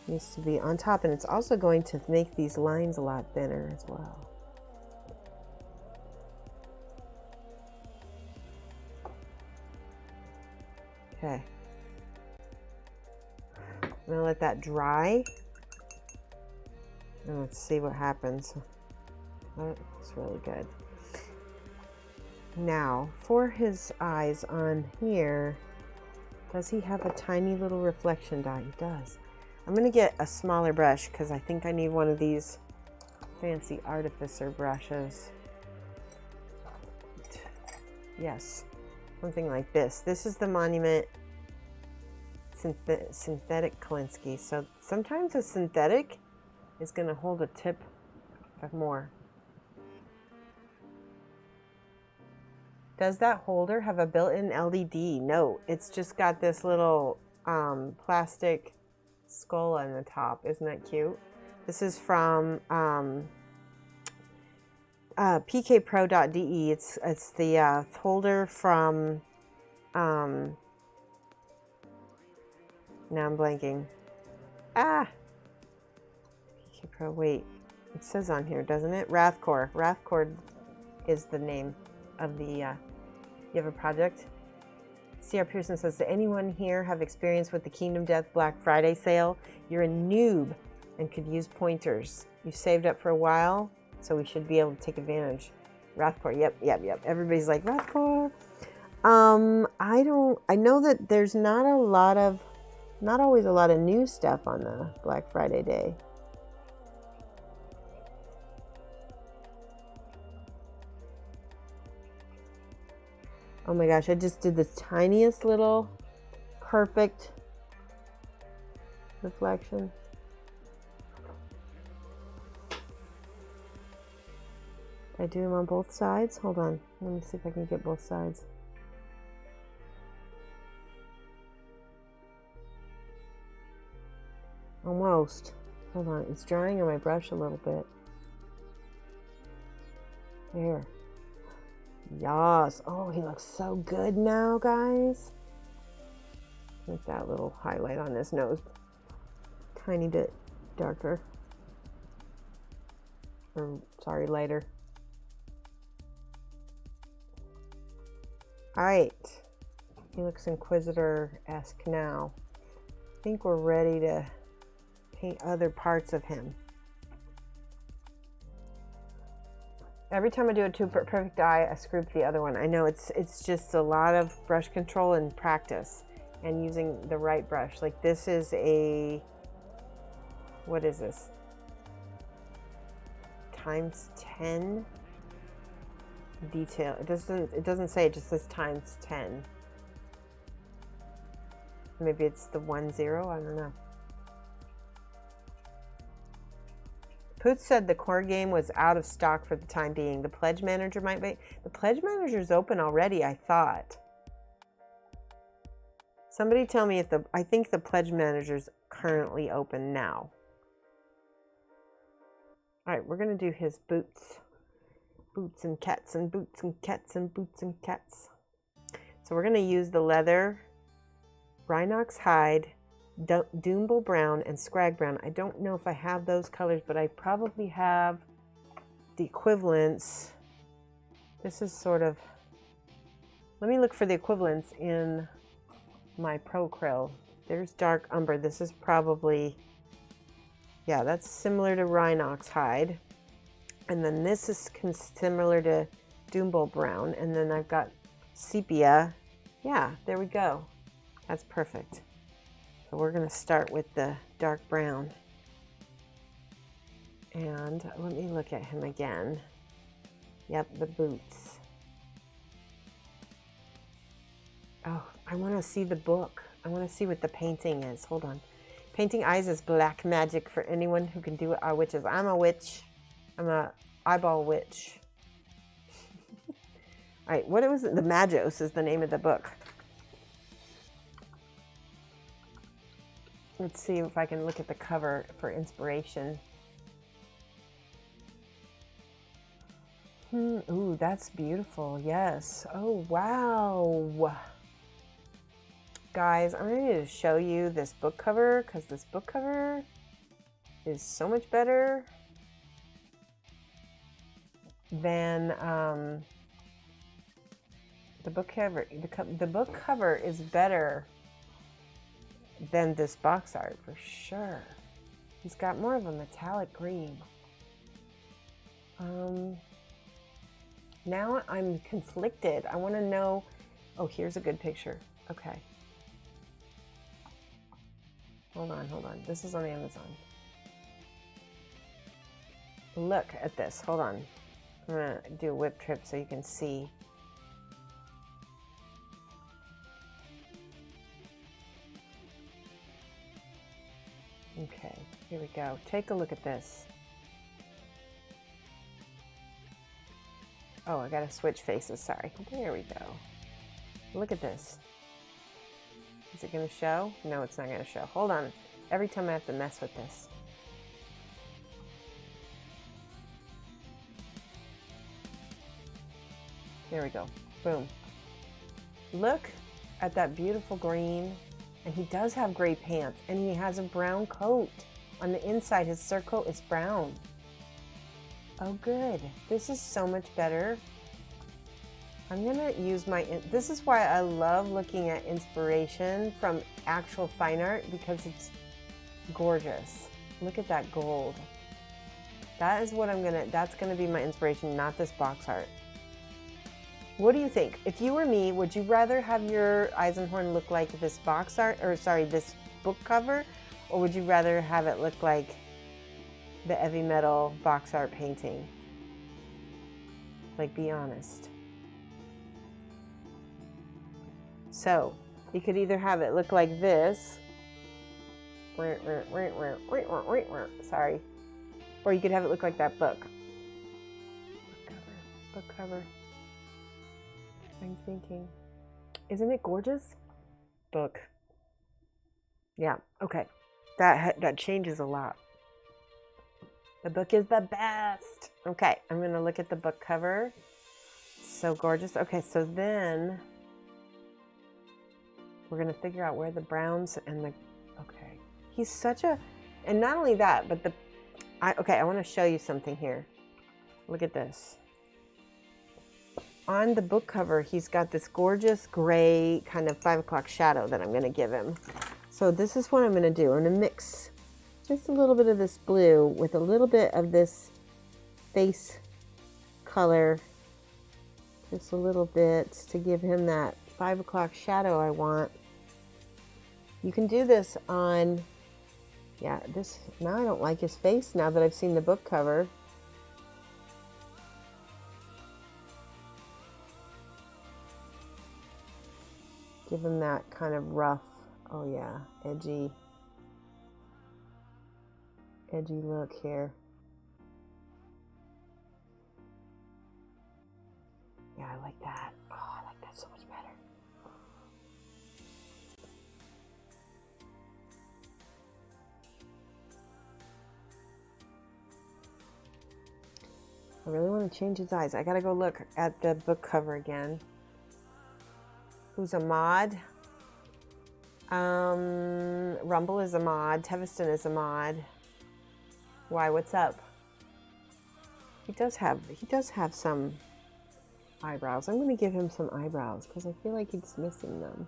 Needs to be on top, and it's also going to make these lines a lot thinner as well. Okay. I'm going to let that dry. And let's see what happens. That's really good. Now, for his eyes on here, does he have a tiny little reflection dot? He does. I'm going to get a smaller brush because I think I need one of these fancy artificer brushes. Yes, something like this. This is the Monument Synthetic Kolinsky. So sometimes a synthetic is going to hold a tip of more. Does that holder have a built-in LED? No, it's just got this little plastic skull on the top. Isn't that cute? This is from pkpro.de. It's the holder from now I'm blanking. PKPro, wait. It says on here, doesn't it? Rathcore. Rathcore is the name of the you have a project? C.R. Pearson says, does anyone here have experience with the Kingdom Death Black Friday sale? You're a noob and could use pointers. You saved up for a while, so we should be able to take advantage. Wrathcore, yep. Everybody's like, Wrathcore. I know that there's not always a lot of new stuff on the Black Friday day. Oh my gosh, I just did the tiniest little perfect reflection. Did I do them on both sides? Hold on. Let me see if I can get both sides. Almost. Hold on. It's drying on my brush a little bit. There. Yes. Oh, he looks so good now, guys. Make that little highlight on his nose tiny bit darker. Or, sorry, lighter. All right. He looks Inquisitor-esque now. I think we're ready to paint other parts of him. Every time I do a perfect eye, I screw up the other one. I know it's just a lot of brush control and practice and using the right brush. Like this is a, what is this? Times 10 detail. It doesn't say, it just says times 10. Maybe it's the 10, I don't know. Poots said the core game was out of stock for the time being. The Pledge Manager might be. The Pledge Manager's open already, I thought. Somebody tell me if I think the Pledge Manager's currently open now. All right, we're going to do his boots. Boots and cats and boots and cats and boots and cats. So we're going to use the leather, Rhinox hide, Doomble brown, and Scrag brown. I don't know if I have those colors, but I probably have the equivalents. This is sort of, let me look for the equivalents in my Pro Krill. There's dark umber. This is probably, yeah, that's similar to Rhinox hide. And then this is similar to Doomble brown. And then I've got sepia. Yeah, there we go. That's perfect. So we're going to start with the dark brown. And let me look at him again. Yep, the boots. Oh, I want to see the book. I want to see what the painting is. Hold on. Painting eyes is black magic for anyone who can do it. Are witches. I'm a witch. I'm a eyeball witch. All right, what was it? The Magos is the name of the book. Let's see if I can look at the cover for inspiration. Ooh, that's beautiful. Yes. Oh, wow. Guys, I'm ready to show you this book cover because this book cover is so much better than the book cover. The book cover is better than this box art for sure. He's got more of a metallic green. Now I'm conflicted. I want to know. Oh, here's a good picture. Okay. Hold on. This is on Amazon. Look at this. Hold on. I'm going to do a whip trip so you can see. Okay, here we go. Take a look at this. Oh, I gotta switch faces, sorry. There we go. Look at this. Is it gonna show? No, it's not gonna show. Hold on. Every time I have to mess with this. There we go. Boom. Look at that beautiful green. And he does have gray pants, and he has a brown coat. On the inside, his surcoat is brown. Oh, good. This is so much better. I'm gonna use this is why I love looking at inspiration from actual fine art, because it's gorgeous. Look at that gold. That is what that's gonna be my inspiration, not this box art. What do you think? If you were me, would you rather have your Eisenhorn look like this box art, or sorry, this book cover, or would you rather have it look like the heavy metal box art painting? Like, be honest. So, you could either have it look like this, sorry, or you could have it look like that book. Book cover. I'm thinking, isn't it gorgeous? Book. Yeah, okay. That changes a lot. The book is the best. Okay, I'm gonna look at the book cover. So gorgeous. Okay, so then we're gonna figure out where the browns and the, okay. He's such a, and not only that, but I wanna show you something here. Look at this. On the book cover, he's got this gorgeous gray kind of 5 o'clock shadow that I'm gonna give him. So this is what I'm gonna do. I'm gonna mix just a little bit of this blue with a little bit of this face color, just a little bit to give him that 5 o'clock shadow I want. You can do this on, yeah, this, now I don't like his face now that I've seen the book cover. Give him that kind of rough, oh yeah, edgy look here. Yeah, I like that. Oh, I like that so much better. I really want to change his eyes. I gotta go look at the book cover again. Who's a mod? Rumble is a mod. Teviston is a mod. Why? What's up? He does have some eyebrows. I'm going to give him some eyebrows because I feel like he's missing them.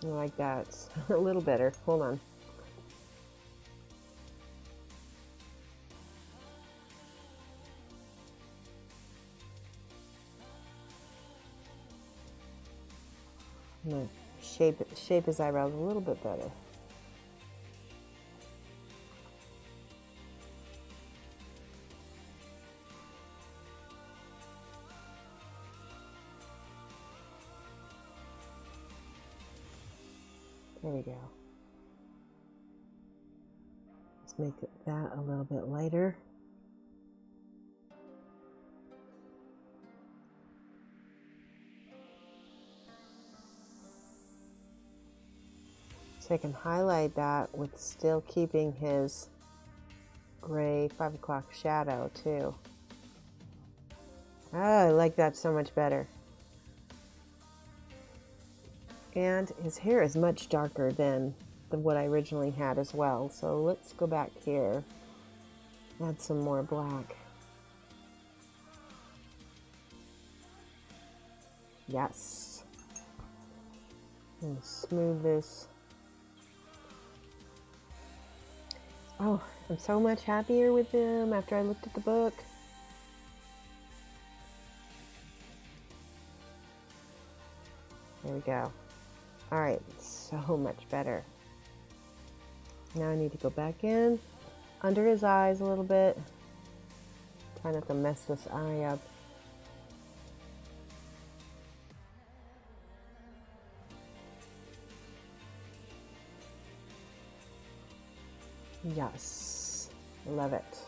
I like that. A little better. Hold on. I'm going to shape his eyebrows a little bit better. There we go. Let's make that a little bit lighter. So I can highlight that with still keeping his gray 5 o'clock shadow too. Oh, I like that so much better. And his hair is much darker than what I originally had as well. So let's go back here, add some more black. Yes. And smooth this. Oh, I'm so much happier with him after I looked at the book. There we go. All right, so much better. Now I need to go back in under his eyes a little bit. Try not to mess this eye up. Yes, love it.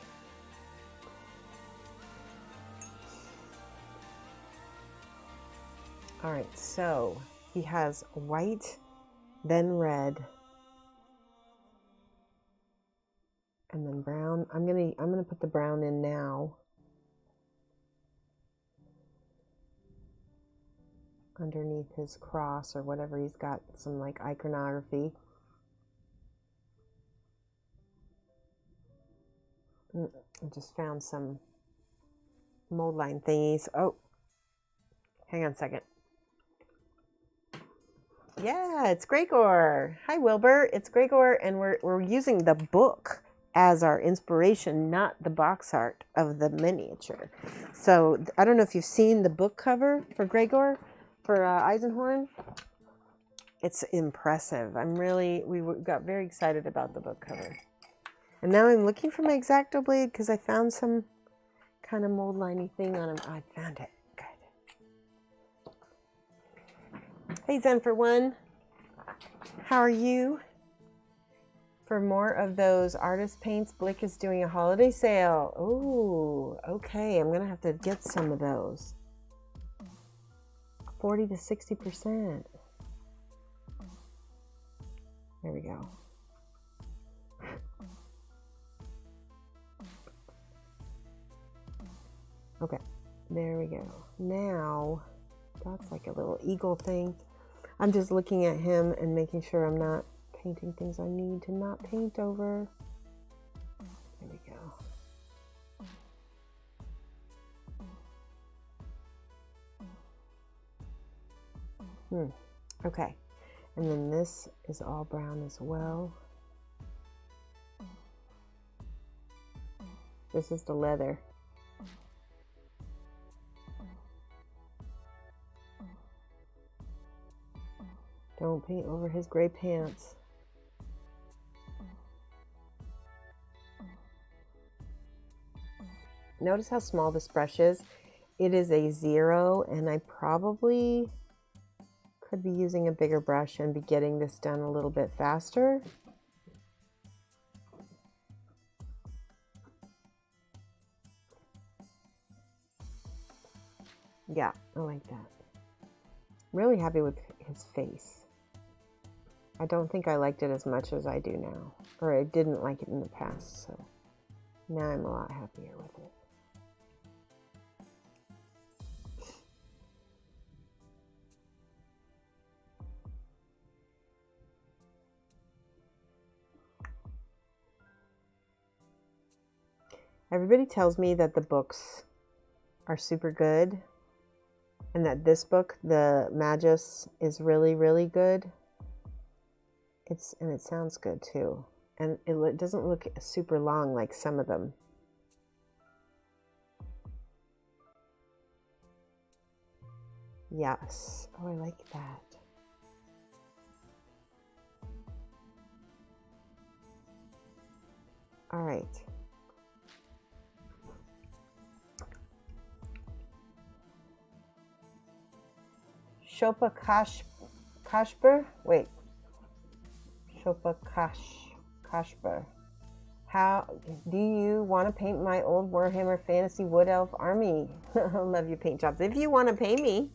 All right, so he has white, then red, And then brown. I'm gonna put the brown in now. Underneath his cross or whatever, he's got some like iconography. I just found some mold line thingies. Oh, hang on a second. Yeah, it's Gregor. Hi, Wilbur. It's Gregor, and we're using the book as our inspiration, not the box art of the miniature. So I don't know if you've seen the book cover for Gregor, for Eisenhorn. It's impressive. We got very excited about the book cover. And now I'm looking for my X-Acto blade because I found some kind of mold liney thing on him. Oh, I found it. Good. Hey, Zen for one. How are you? For more of those artist paints, Blick is doing a holiday sale. Oh, okay. I'm going to have to get some of those. 40 to 60%. There we go. Okay, there we go. Now, that's like a little eagle thing. I'm just looking at him and making sure I'm not painting things I need to not paint over. There we go. Okay, and then this is all brown as well. This is the leather. Don't paint over his gray pants. Notice how small this brush is. It is a 0, and I probably could be using a bigger brush and be getting this done a little bit faster. Yeah, I like that. Really happy with his face. I don't think I liked it as much as I do now, or I didn't like it in the past, so now I'm a lot happier with it. Everybody tells me that the books are super good, and that this book, the Magus, is really, really good. And it sounds good too. And it doesn't look super long like some of them. Yes. Oh, I like that. All right. Shopa Kashper? Wait. Shopa Kashper. How do you want to paint my old Warhammer Fantasy Wood Elf army? I love your paint jobs. If you want to pay me.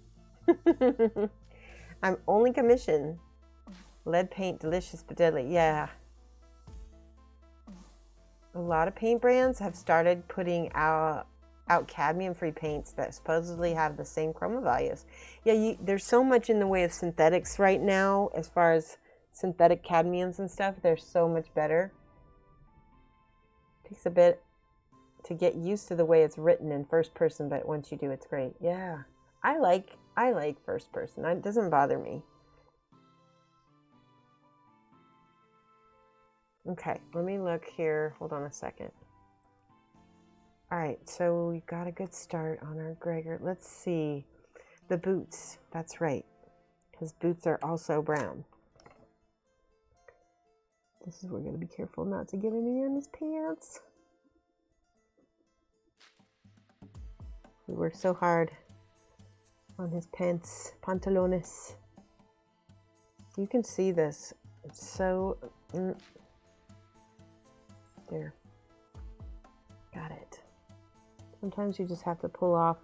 I'm only commission. Lead paint, delicious but deadly. Yeah. A lot of paint brands have started putting out cadmium-free paints that supposedly have the same chroma values. Yeah, there's so much in the way of synthetics right now as far as synthetic cadmiums and stuff. They're so much better. Takes a bit to get used to the way it's written in first person, but once you do, it's great. Yeah, I like first person. It doesn't bother me. Okay, let me look here. Hold on a second. All right, so we got a good start on our Gregor. Let's see. The boots. That's right. His boots are also brown. This is, we're going to be careful not to get any on his pants. We worked so hard on his pants, pantalones. You can see this. It's so... There. Got it. Sometimes you just have to pull off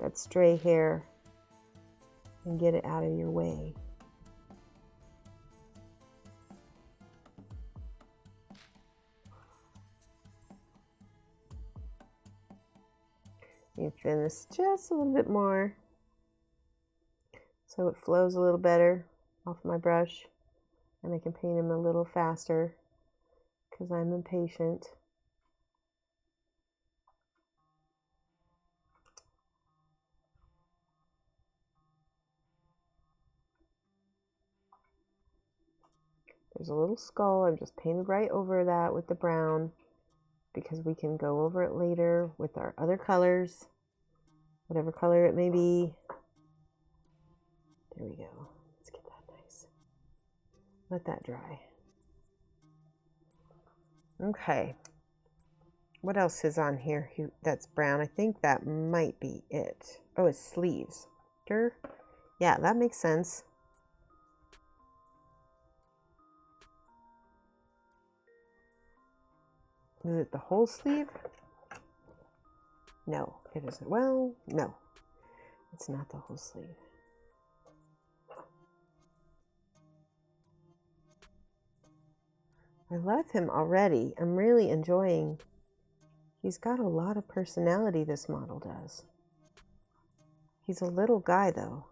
that stray hair and get it out of your way. You thin this just a little bit more so it flows a little better off my brush, and I can paint him a little faster because I'm impatient. There's a little skull. I've just painted right over that with the brown because we can go over it later with our other colors, whatever color it may be. There we go. Let's get that nice. Let that dry. Okay. What else is on here that's brown? I think that might be it. Oh, it's sleeves. Sure. Yeah, that makes sense. Is it the whole sleeve? No, it isn't. Well, no, it's not the whole sleeve. I love him already. I'm really enjoying. He's got a lot of personality, this model does. He's a little guy, though.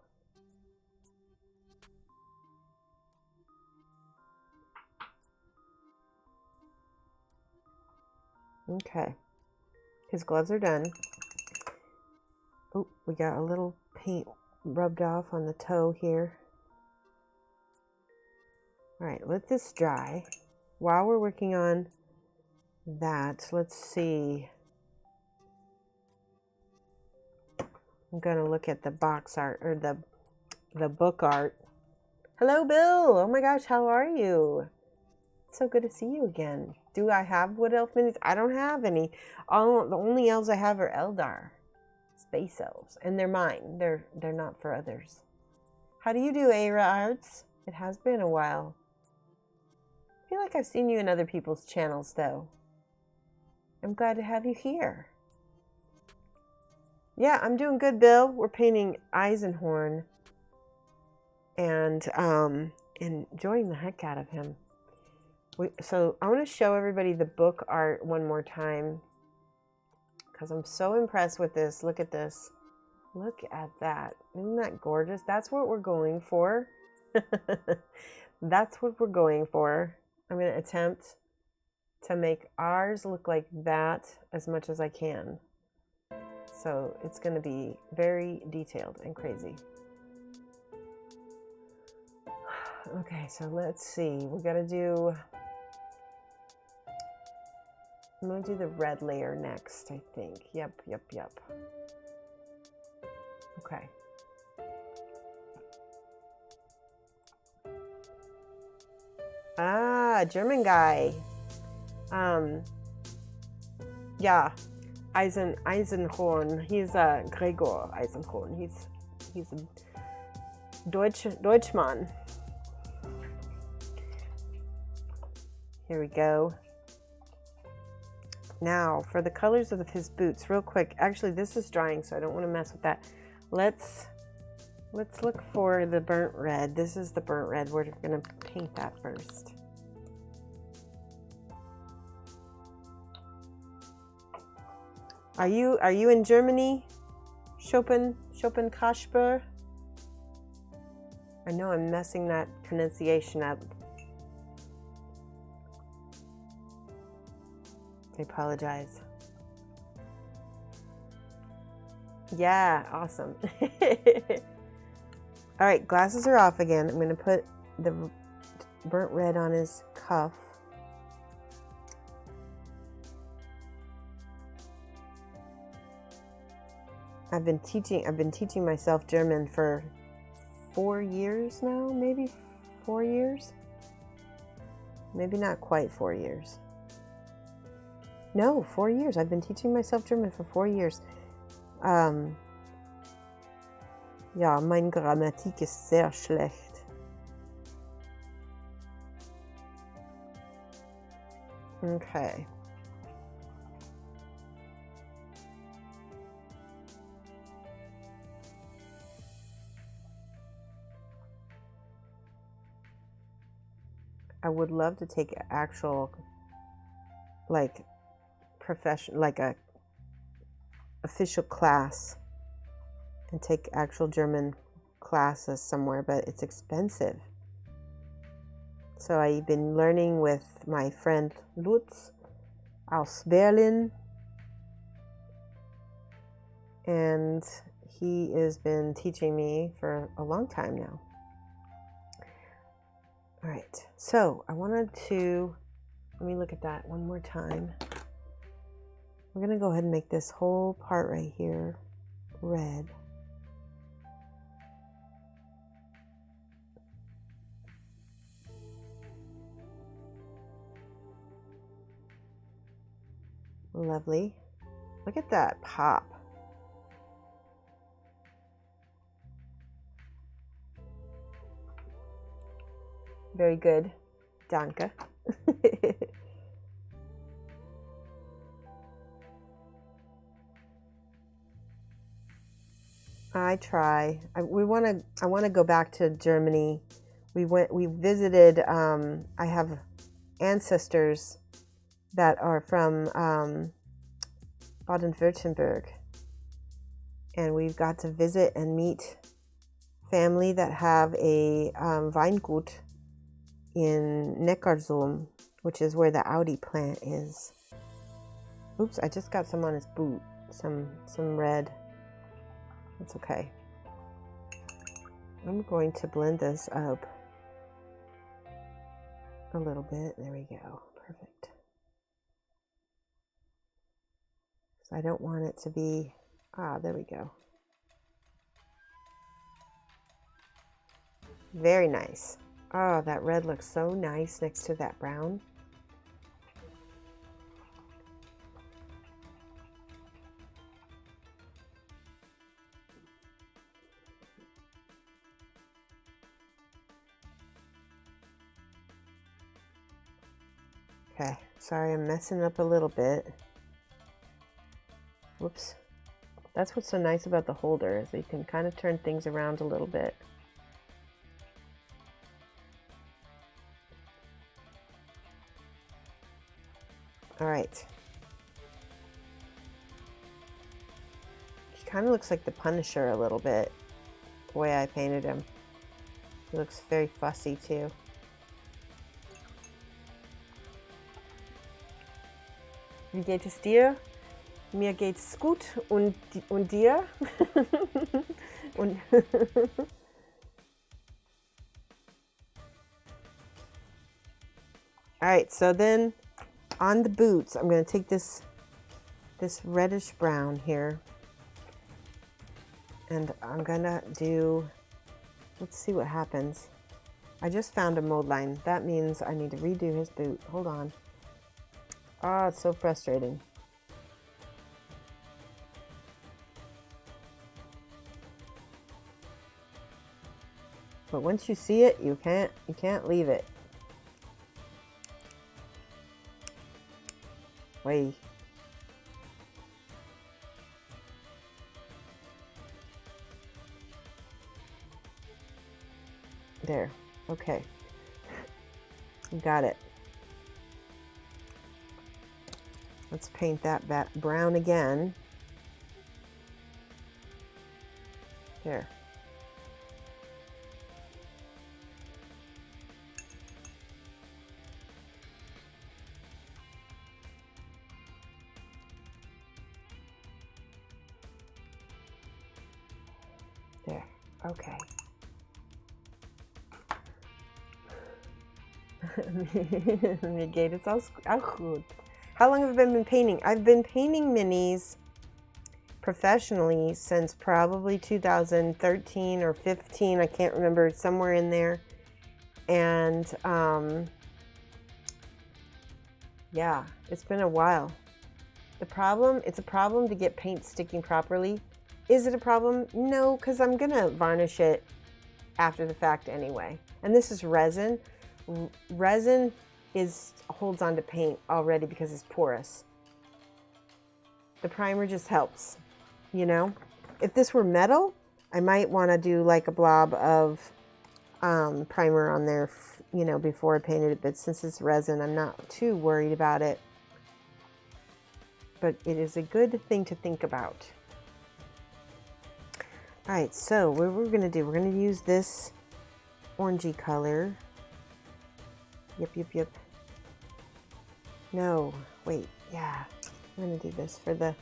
Okay. His gloves are done. Oh, we got a little paint rubbed off on the toe here. All right, let this dry. While we're working on that, let's see. I'm gonna look at the box art, or the book art. Hello, Bill. Oh my gosh, how are you? It's so good to see you again. Do I have wood elf minis? I don't have any. The only elves I have are Eldar, space elves, and they're mine. They're not for others. How do you do, Aira Arts? It has been a while. I feel like I've seen you in other people's channels, though. I'm glad to have you here. Yeah, I'm doing good, Bill. We're painting Eisenhorn and enjoying the heck out of him. So I want to show everybody the book art one more time because I'm so impressed with this. Look at this. Look at that. Isn't that gorgeous? That's what we're going for. That's what we're going for. I'm going to attempt to make ours look like that as much as I can. So it's going to be very detailed and crazy. Okay, so let's see. We got to do... I'm going to do the red layer next, I think. Yep. Okay. Ah, German guy. Yeah. Eisenhorn. He's Gregor Eisenhorn. He's a Deutschman. Here we go. Now, for the colors of his boots, real quick. Actually, this is drying, so I don't want to mess with that. Let's look for the burnt red. This is the burnt red. We're going to paint that first. Are you in Germany? Kasper? I know I'm messing that pronunciation up. I apologize. Yeah, awesome. All right, glasses are off again. I'm going to put the burnt red on his cuff. I've been teaching myself German for 4 years now, maybe 4 years. Maybe not quite 4 years. No, 4 years. I've been teaching myself German for 4 years. Ja, meine Grammatik ist sehr schlecht. Okay. I would love to take actual, like, profession, like a official class and take actual German classes somewhere, but it's expensive. So I've been learning with my friend Lutz aus Berlin, and he has been teaching me for a long time now. All right, so I wanted to, let me look at that one more time. We're gonna go ahead and make this whole part right here red. Lovely. Look at that pop. Very good. Danke. I try. I want to go back to Germany. We visited, I have ancestors that are from Baden-Württemberg, and we've got to visit and meet family that have a Weingut in Neckarsulm, which is where the Audi plant is. Oops, I just got some on his boot, some red. That's okay. I'm going to blend this up a little bit. There we go. Perfect. So I don't want it to be, there we go. Very nice. Oh, that red looks so nice next to that brown. Okay, sorry, I'm messing up a little bit. Whoops. That's what's so nice about the holder, is you can kind of turn things around a little bit. All right. He kind of looks like the Punisher a little bit, the way I painted him. He looks very fussy too. Wie geht es dir? Mir geht's gut und dir? Und all right, so then on the boots, I'm going to take this reddish brown here, and I'm going to do, let's see what happens. I just found a mold line. That means I need to redo his boot. Hold on. Ah, it's so frustrating. But once you see it, you can't leave it. Wait. There. Okay. Got it. Let's paint that brown again. There. There. Okay. Mir geht es auch gut. How long have I been painting? I've been painting minis professionally since probably 2013 or 15. I can't remember, somewhere in there. And yeah, it's been a while. It's a problem to get paint sticking properly. Is it a problem? No, because I'm gonna varnish it after the fact anyway. And this is resin. Resin holds on to paint already because it's porous. The primer just helps, you know. If this were metal, I might want to do like a blob of primer on there, you know, before I painted it. But since it's resin, I'm not too worried about it. but it is a good thing to think about. All right, so what we're going to do, we're going to use this orangey color. Yep. No, wait, yeah. I'm going to do this for the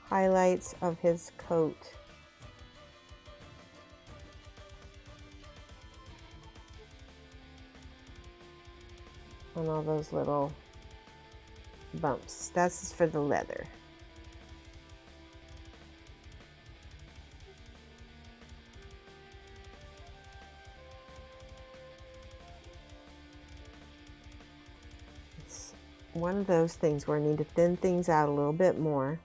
highlights of his coat. On all those little bumps. That's for the leather. It's one of those things where I need to thin things out a little bit more.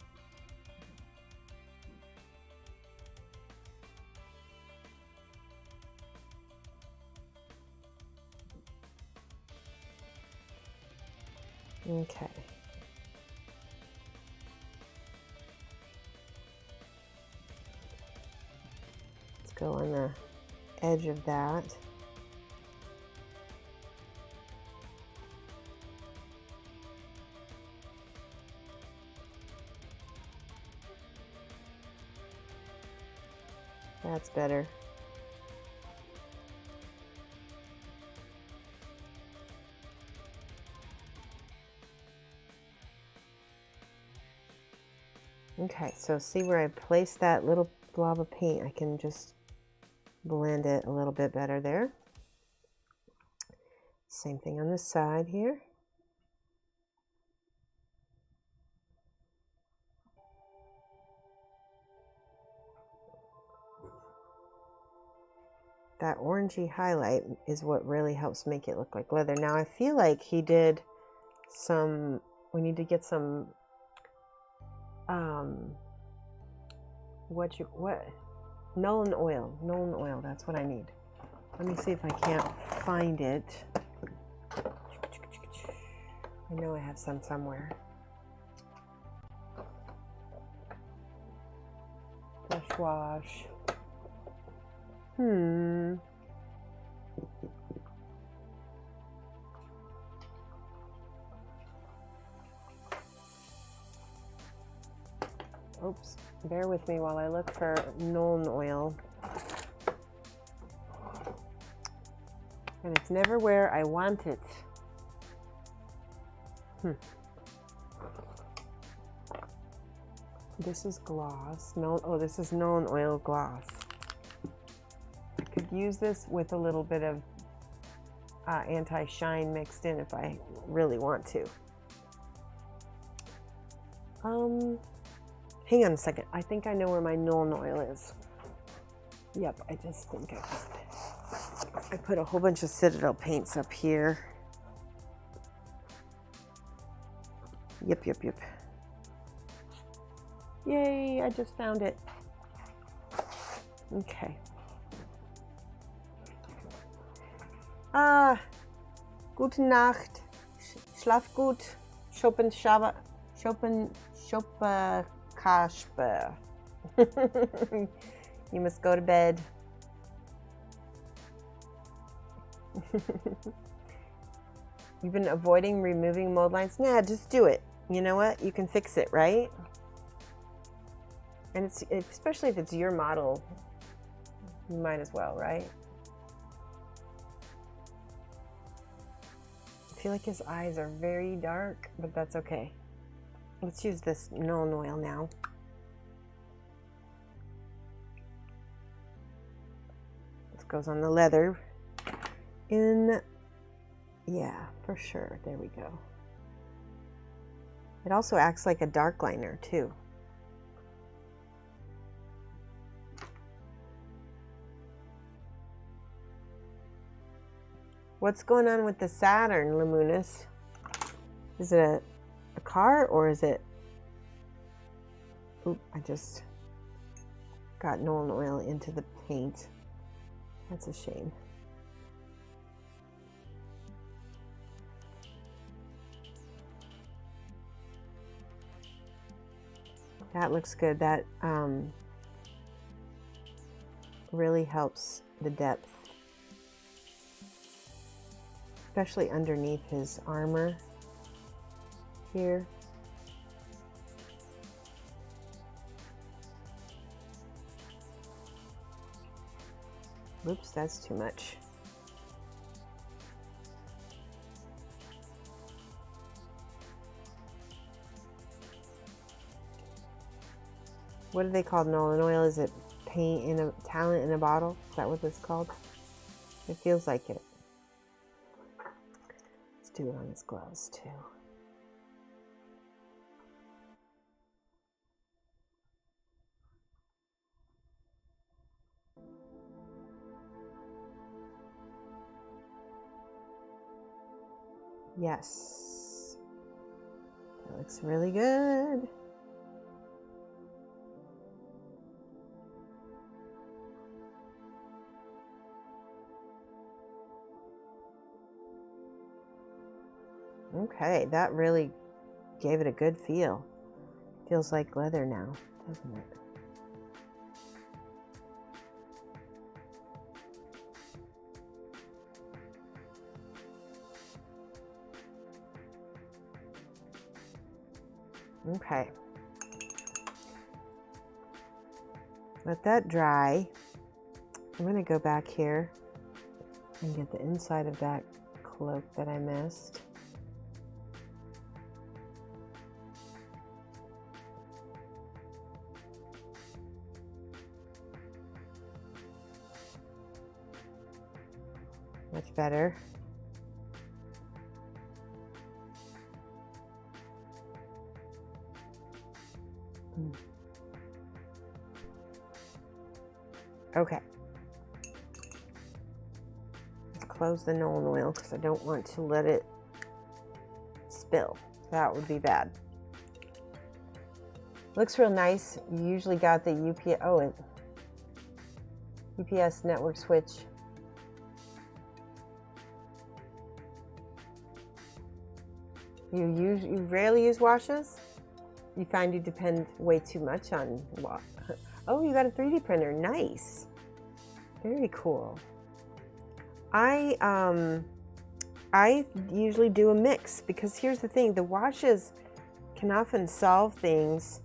Okay. Let's go on the edge of that. That's better. Okay, so see where I placed that little blob of paint? I can just blend it a little bit better there. Same thing on this side here. That orangey highlight is what really helps make it look like leather. Now I feel like he did some, we need to get some Nuln oil, that's what I need. Let me see if I can't find it. I know I have some somewhere. Brush wash. Oops, bear with me while I look for Nuln oil. And it's never where I want it. This is gloss. Oh, this is Nuln oil gloss. I could use this with a little bit of anti-shine mixed in if I really want to. Hang on a second. I think I know where my Nuln oil is. Yep, I just think I put a whole bunch of Citadel paints up here. Yep. Yay, I just found it. Okay. Gute Nacht. Schlaf gut. Kasper. You must go to bed. You've been avoiding removing mold lines? Nah, just do it. You know what? You can fix it, right? And it's especially if it's your model, you might as well, right? I feel like his eyes are very dark, but that's okay. Let's use this Nuln oil now. This goes on the leather. Yeah, for sure. There we go. It also acts like a dark liner too. What's going on with the Saturn, Lamunis? Is it a car or is it... Oop, I just got Nuln oil into the paint. That's a shame. That looks good. That really helps the depth, especially underneath his armor here. Oops, that's too much. What do they call Nolan oil? Is it paint in a talent in a bottle? Is that what it's called? It feels like it. Let's do it on his gloves too. Yes. That looks really good. Okay, that really gave it a good feel. Feels like leather now, doesn't it? Okay. Let that dry. I'm going to go back here and get the inside of that cloak that I missed. Much better. Okay. Let's close the Nolan oil because I don't want to let it spill. That would be bad. Looks real nice. You usually got the UPS network switch. You rarely use washes? You find you depend way too much on wash. Oh, you got a 3D printer. Nice. Very cool. I usually do a mix because here's the thing, the washes can often solve things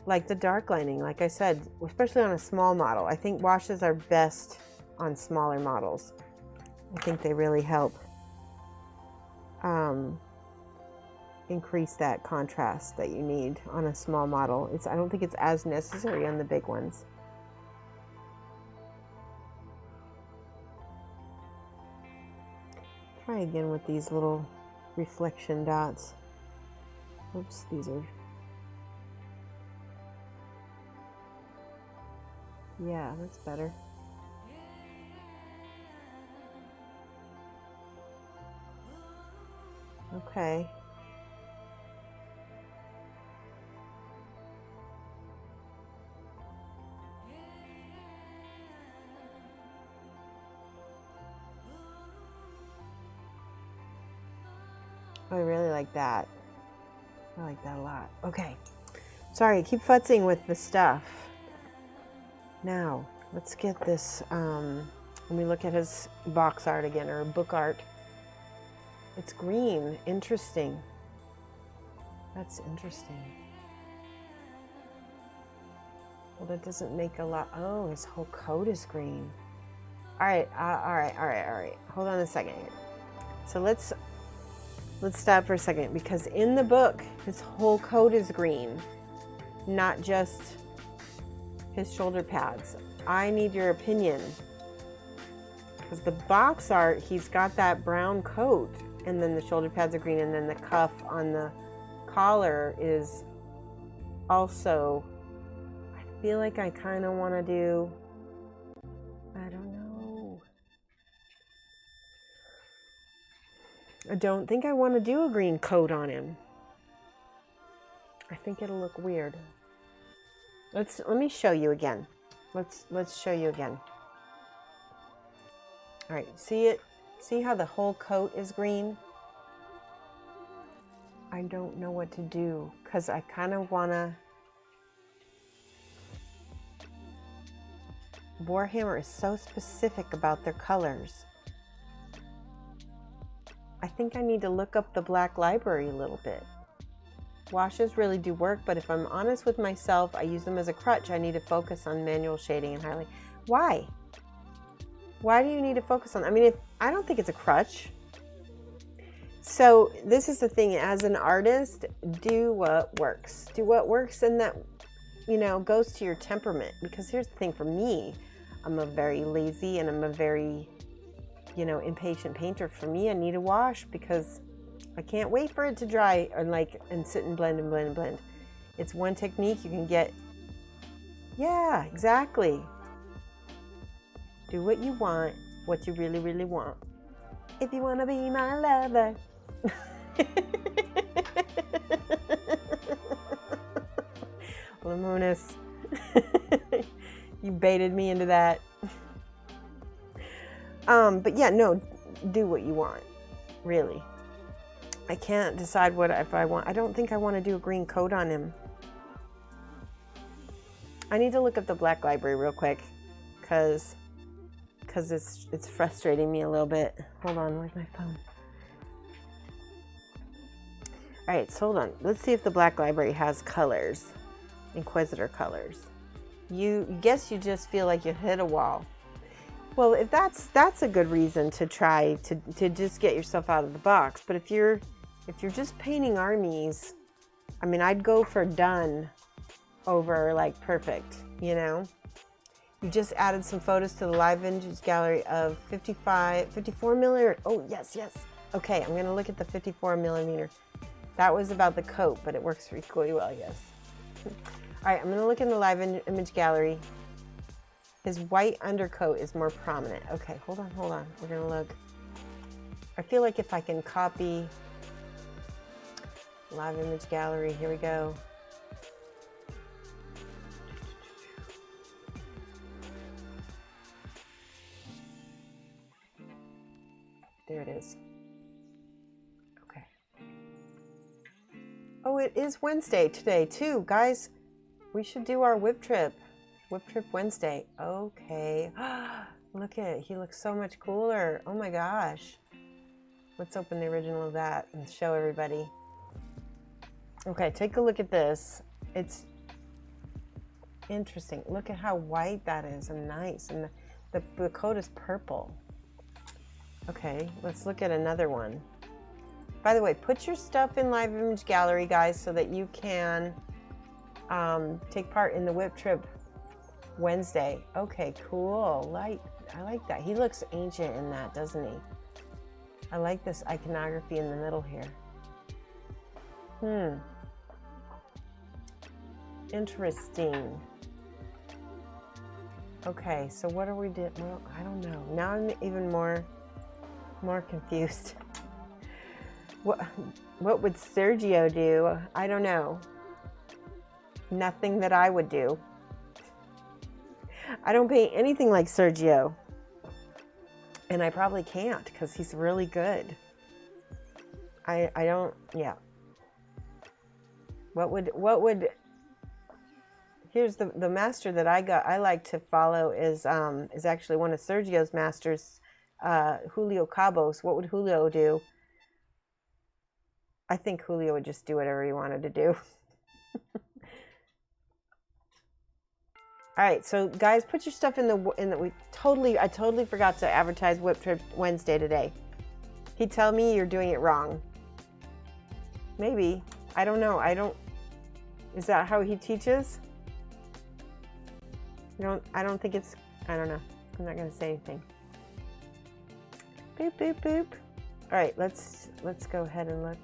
like the dark lining, like I said, especially on a small model. I think washes are best on smaller models. I think they really help increase that contrast that you need on a small model. I don't think it's as necessary on the big ones. Try again with these little reflection dots. Oops, these are... Yeah, that's better. Okay. I really like that. I like that a lot. Okay. Sorry, I keep futzing with the stuff. Now, let's get this, let me look at his box art again, or book art. It's green. Interesting. That's interesting. Well, that doesn't make a lot. Oh, his whole coat is green. All right. Hold on a second here. So let's stop for a second, because in the book, his whole coat is green, not just his shoulder pads. I need your opinion, because the box art, he's got that brown coat, and then the shoulder pads are green, and then the cuff on the collar is also, I feel like I kind of want to do, I don't know. I don't think I want to do a green coat on him. I think it'll look weird. Let me show you again. Let's show you again. All right, see it? See how the whole coat is green? I don't know what to do, because I kind of want to... Warhammer is so specific about their colors. I think I need to look up the Black Library a little bit. Washes really do work, but if I'm honest with myself, I use them as a crutch. I need to focus on manual shading and highlighting. Why? Why do you need to focus on? I mean, I don't think it's a crutch. So this is the thing, as an artist, do what works. Do what works, and that, you know, goes to your temperament. Because here's the thing for me, I'm a very lazy and I'm a very, you know, impatient painter. For me, I need a wash because I can't wait for it to dry and sit and blend and blend and blend. It's one technique you can get. Yeah, exactly. Do what you want, what you really, really want. If you want to be my lover. Lamonis. You baited me into that. But yeah, no, do what you want, really. I can't decide if I want. I don't think I want to do a green coat on him. I need to look up the Black Library real quick, because it's frustrating me a little bit. Hold on, where's my phone? All right, so hold on. Let's see if the Black Library has colors, Inquisitor colors. You guess you just feel like you hit a wall. Well, if that's a good reason to try to just get yourself out of the box. But if you're just painting armies, I mean, I'd go for done over like perfect, you know? You just added some photos to the live vintage gallery of 54 millimeter. Oh, yes. Okay, I'm gonna look at the 54 millimeter. That was about the coat, but it works equally well, I guess. All right, I'm gonna look in the live image gallery. His white undercoat is more prominent. Okay, hold on. We're gonna look. I feel like if I can copy live image gallery, here we go. There it is. Okay. Oh, it is Wednesday today too, guys. We should do our whip trip. Whip trip Wednesday. Okay. Look at it. He looks so much cooler. Oh my gosh. Let's open the original of that and show everybody. Okay, take a look at this. It's interesting. Look at how white that is and nice. And the coat is purple. Okay, let's look at another one. By the way, put your stuff in live image gallery, guys, so that you can take part in the whip trip Wednesday. Okay, cool. I like that. He looks ancient in that, doesn't he? I like this iconography in the middle here. Interesting. Okay, so what are we doing? Well, I don't know. Now I'm even more confused. What would Sergio do? I don't know. Nothing that I would do. I don't paint anything like Sergio. And I probably can't because he's really good. I don't, yeah. What would, here's the master that I like to follow is actually one of Sergio's masters, Julio Cabos. What would Julio do? I think Julio would just do whatever he wanted to do. All right, so guys, put your stuff in the I totally forgot to advertise Whip Trip Wednesday today. He'd tell me you're doing it wrong. Maybe. I don't know. Is that how he teaches? I don't think it's, I don't know. I'm not gonna say anything. Boop, boop, boop. All right, let's go ahead and look.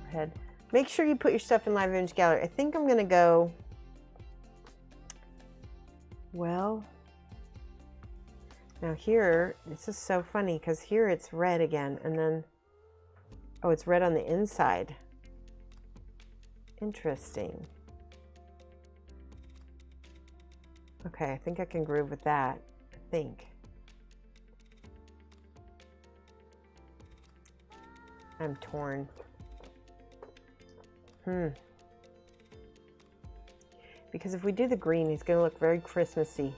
Ahead. Make sure you put your stuff in live image gallery. I think I'm gonna go, well, now here, this is so funny because here it's red again, and then, oh, it's red on the inside. Interesting. Okay, I think I can groove with that. I think. I'm torn. Because if we do the green, he's going to look very Christmassy.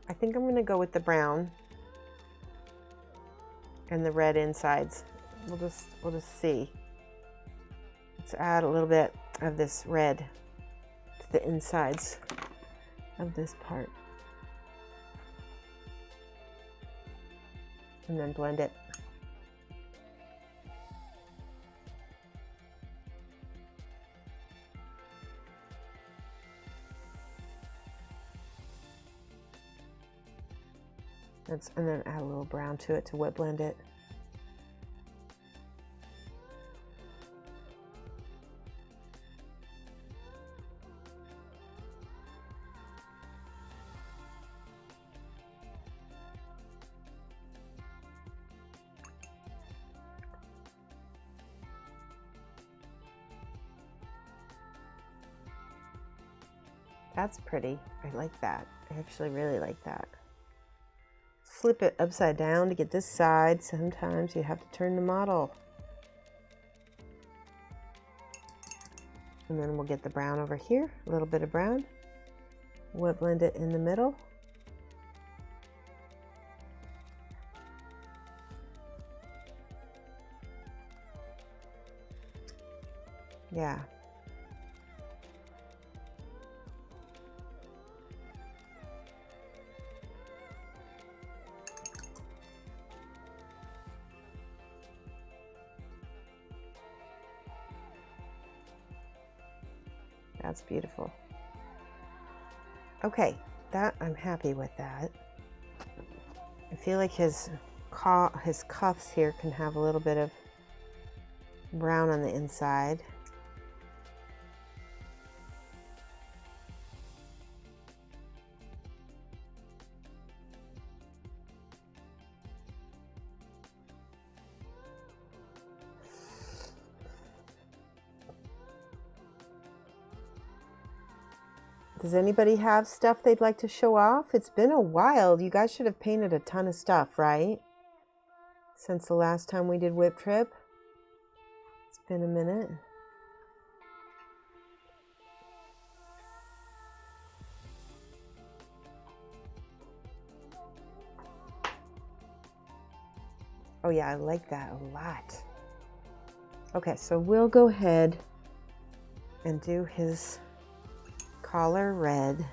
I think I'm going to go with the brown and the red insides. We'll just see. Let's add a little bit of this red to the insides of this part. And then blend it. And then add a little brown to it to wet blend it. That's pretty. I like that. I actually really like that. Flip it upside down to get this side. Sometimes you have to turn the model. And then we'll get the brown over here, a little bit of brown. Wet blend it in the middle. Yeah. That's beautiful. Okay, that I'm happy with that. I feel like his cuffs here can have a little bit of brown on the inside. Does anybody have stuff they'd like to show off? It's been a while. You guys should have painted a ton of stuff, right? Since the last time we did Whip Trip. It's been a minute. Oh yeah, I like that a lot. Okay, so we'll go ahead and do his collar red.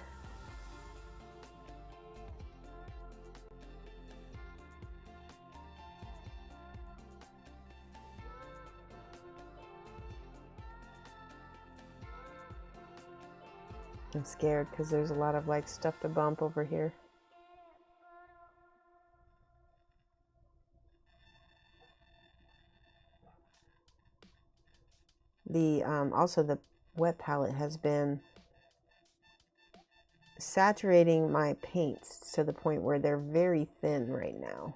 I'm scared because there's a lot of like stuff to bump over here. The also the wet palette has been saturating my paints to the point where they're very thin right now.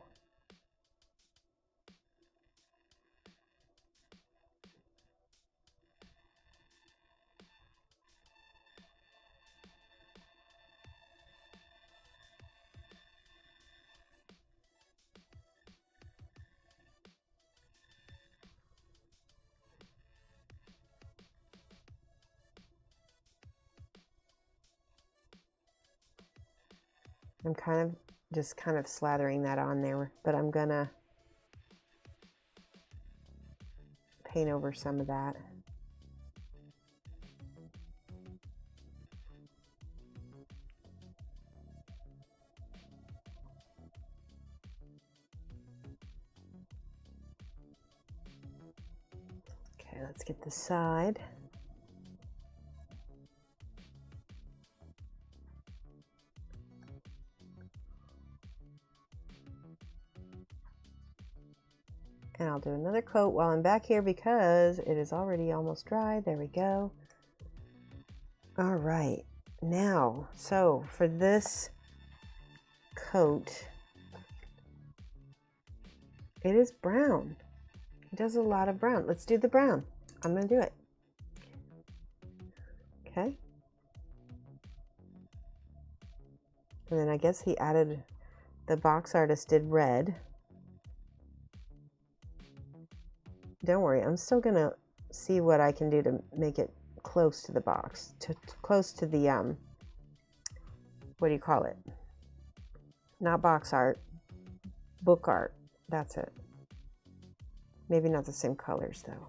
I'm just kind of slathering that on there, but I'm gonna paint over some of that. Okay, let's get the side. And I'll do another coat while I'm back here because it is already almost dry. There we go. All right, now, so for this coat, it is brown. It does a lot of brown. Let's do the brown. I'm gonna do it. Okay. And then I guess he added, the box artist did red. Don't worry, I'm still gonna see what I can do to make it close to the box, close to the, what do you call it? Not box art, book art, that's it. Maybe not the same colors though.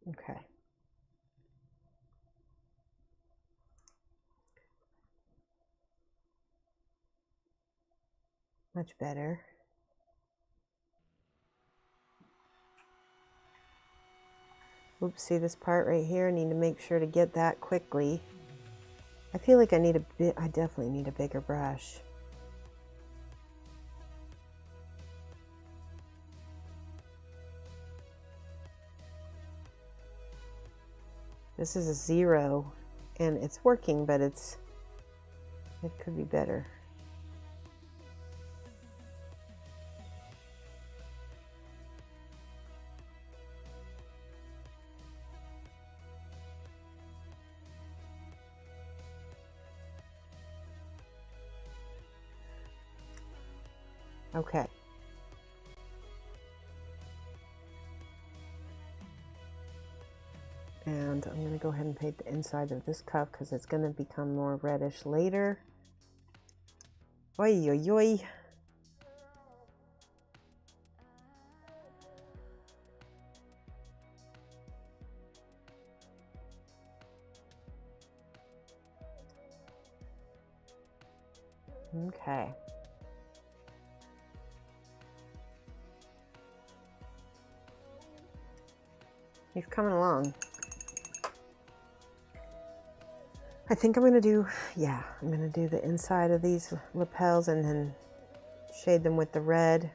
Okay. Much better. Oops, see this part right here? I need to make sure to get that quickly. I feel like I definitely need a bigger brush. This is a 0 and it's working, but it could be better. Okay. And I'm going to go ahead and paint the inside of this cuff because it's going to become more reddish later. Oi, oi, oi. Okay. He's coming along. I think I'm going to do, yeah, I'm going to do the inside of these lapels and then shade them with the red.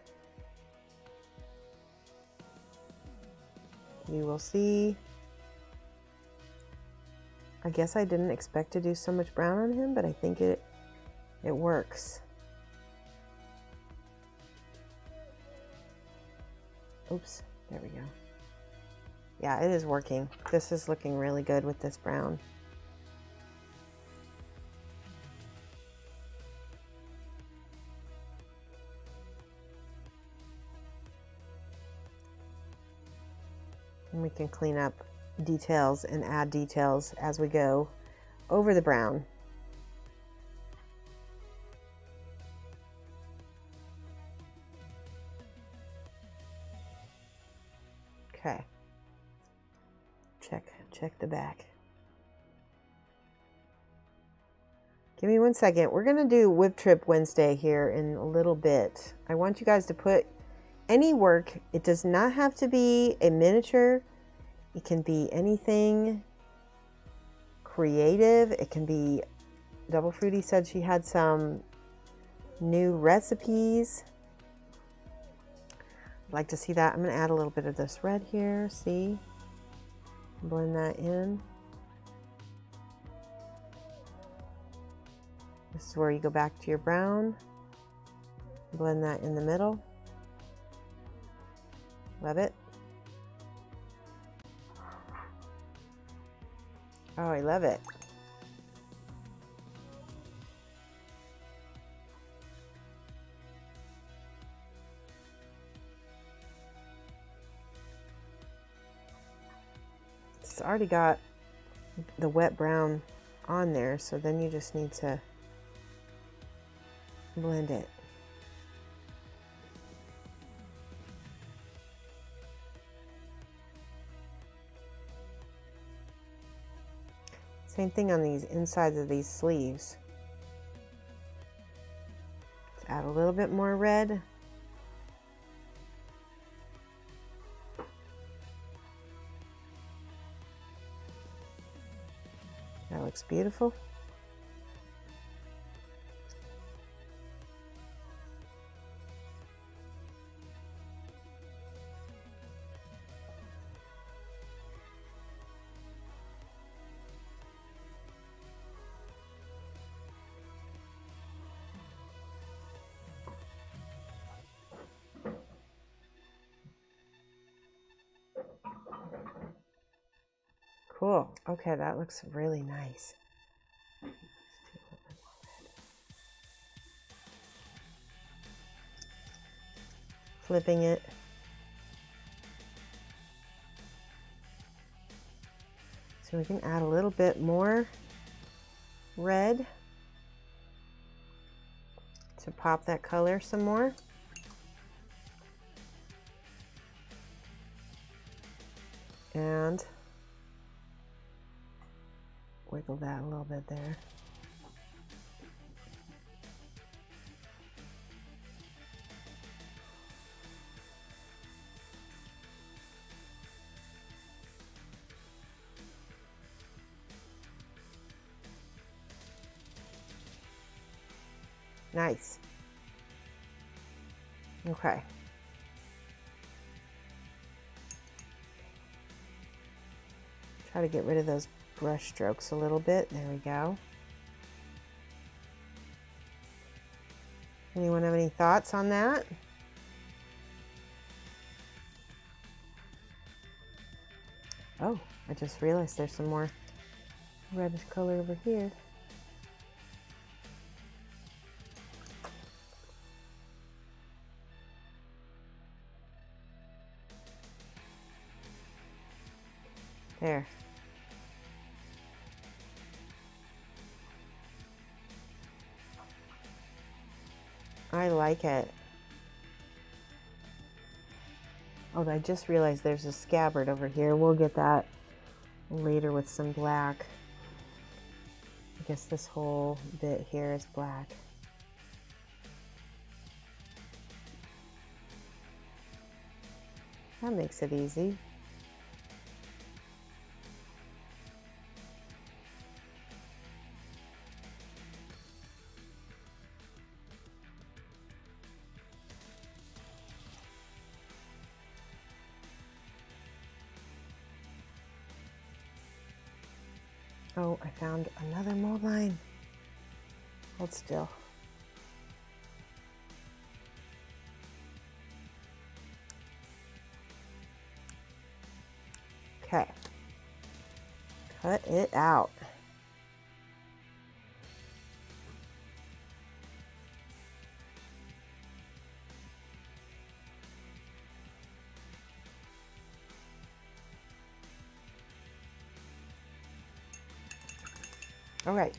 You will see. I guess I didn't expect to do so much brown on him, but I think it works. Oops, there we go. Yeah, it is working. This is looking really good with this brown. And we can clean up details and add details as we go over the brown. Okay. Check the back. Give me 1 second. We're going to do Whip Trip Wednesday here in a little bit. I want you guys to put any work. It does not have to be a miniature. It can be anything creative. It can be, Double Fruity said she had some new recipes. I'd like to see that. I'm going to add a little bit of this red here. See? Blend that in. This is where you go back to your brown. Blend that in the middle. Love it. Oh, I love it. It's already got the wet brown on there, so then you just need to blend it. Same thing on these insides of these sleeves. Let's add a little bit more red. That looks beautiful. Cool. Okay, that looks really nice. Flipping it. So we can add a little bit more red to pop that color some more. And wiggle that a little bit there. Nice. Okay. Try to get rid of those brush strokes a little bit. There we go. Anyone have any thoughts on that? Oh, I just realized there's some more reddish color over here. There. I like it. Oh, I just realized there's a scabbard over here. We'll get that later with some black. I guess this whole bit here is black. That makes it easy. Oh, I found another mold line. Hold still. Okay. Cut it out. All right,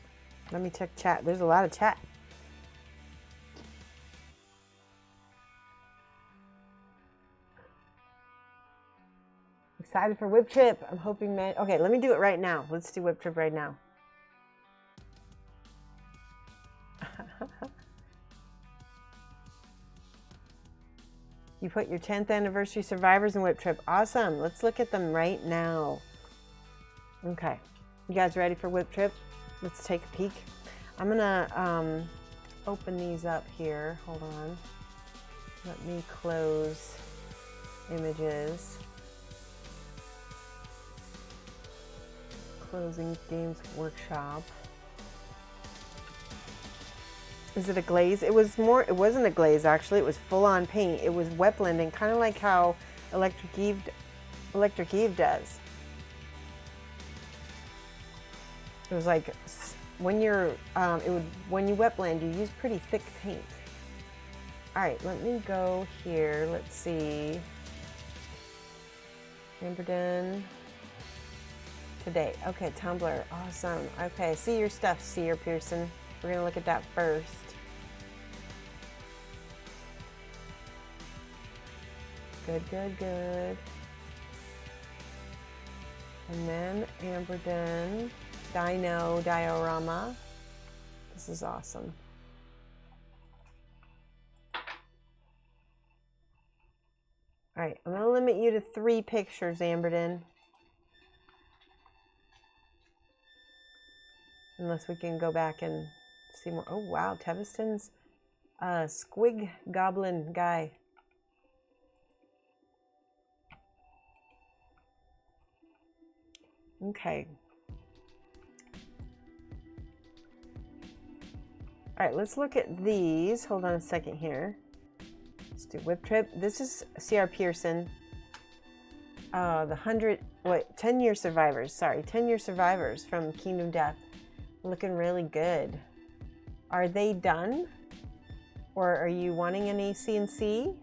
let me check chat. There's a lot of chat. Excited for Whip Trip. I'm hoping, man. Okay, let me do it right now. Let's do Whip Trip right now. You put your 10th anniversary survivors in Whip Trip. Awesome. Let's look at them right now. Okay, you guys ready for Whip Trip? Let's take a peek. I'm gonna open these up here. Hold on. Let me close images. Closing Games Workshop. Is it a glaze? It wasn't a glaze actually. It was full on paint. It was wet blending, kind of like how Electric Eve does. It was like when when you wet blend, you use pretty thick paint. All right, let me go here. Let's see. Amberden today. Okay, Tumblr. Awesome. Okay, see your stuff, Seer Pearson. We're gonna look at that first. Good, good, good. And then Amberden. Diorama. This is awesome. All right, I'm gonna limit you to 3 pictures, Amberden. Unless we can go back and see more. Oh wow, Teviston's squig goblin guy. Okay. All right, let's look at these. Hold on a second here. Let's do Whip Trip. This is C.R. Pearson. The 10-year survivors. Sorry, 10-year survivors from Kingdom Death. Looking really good. Are they done? Or are you wanting any CNC?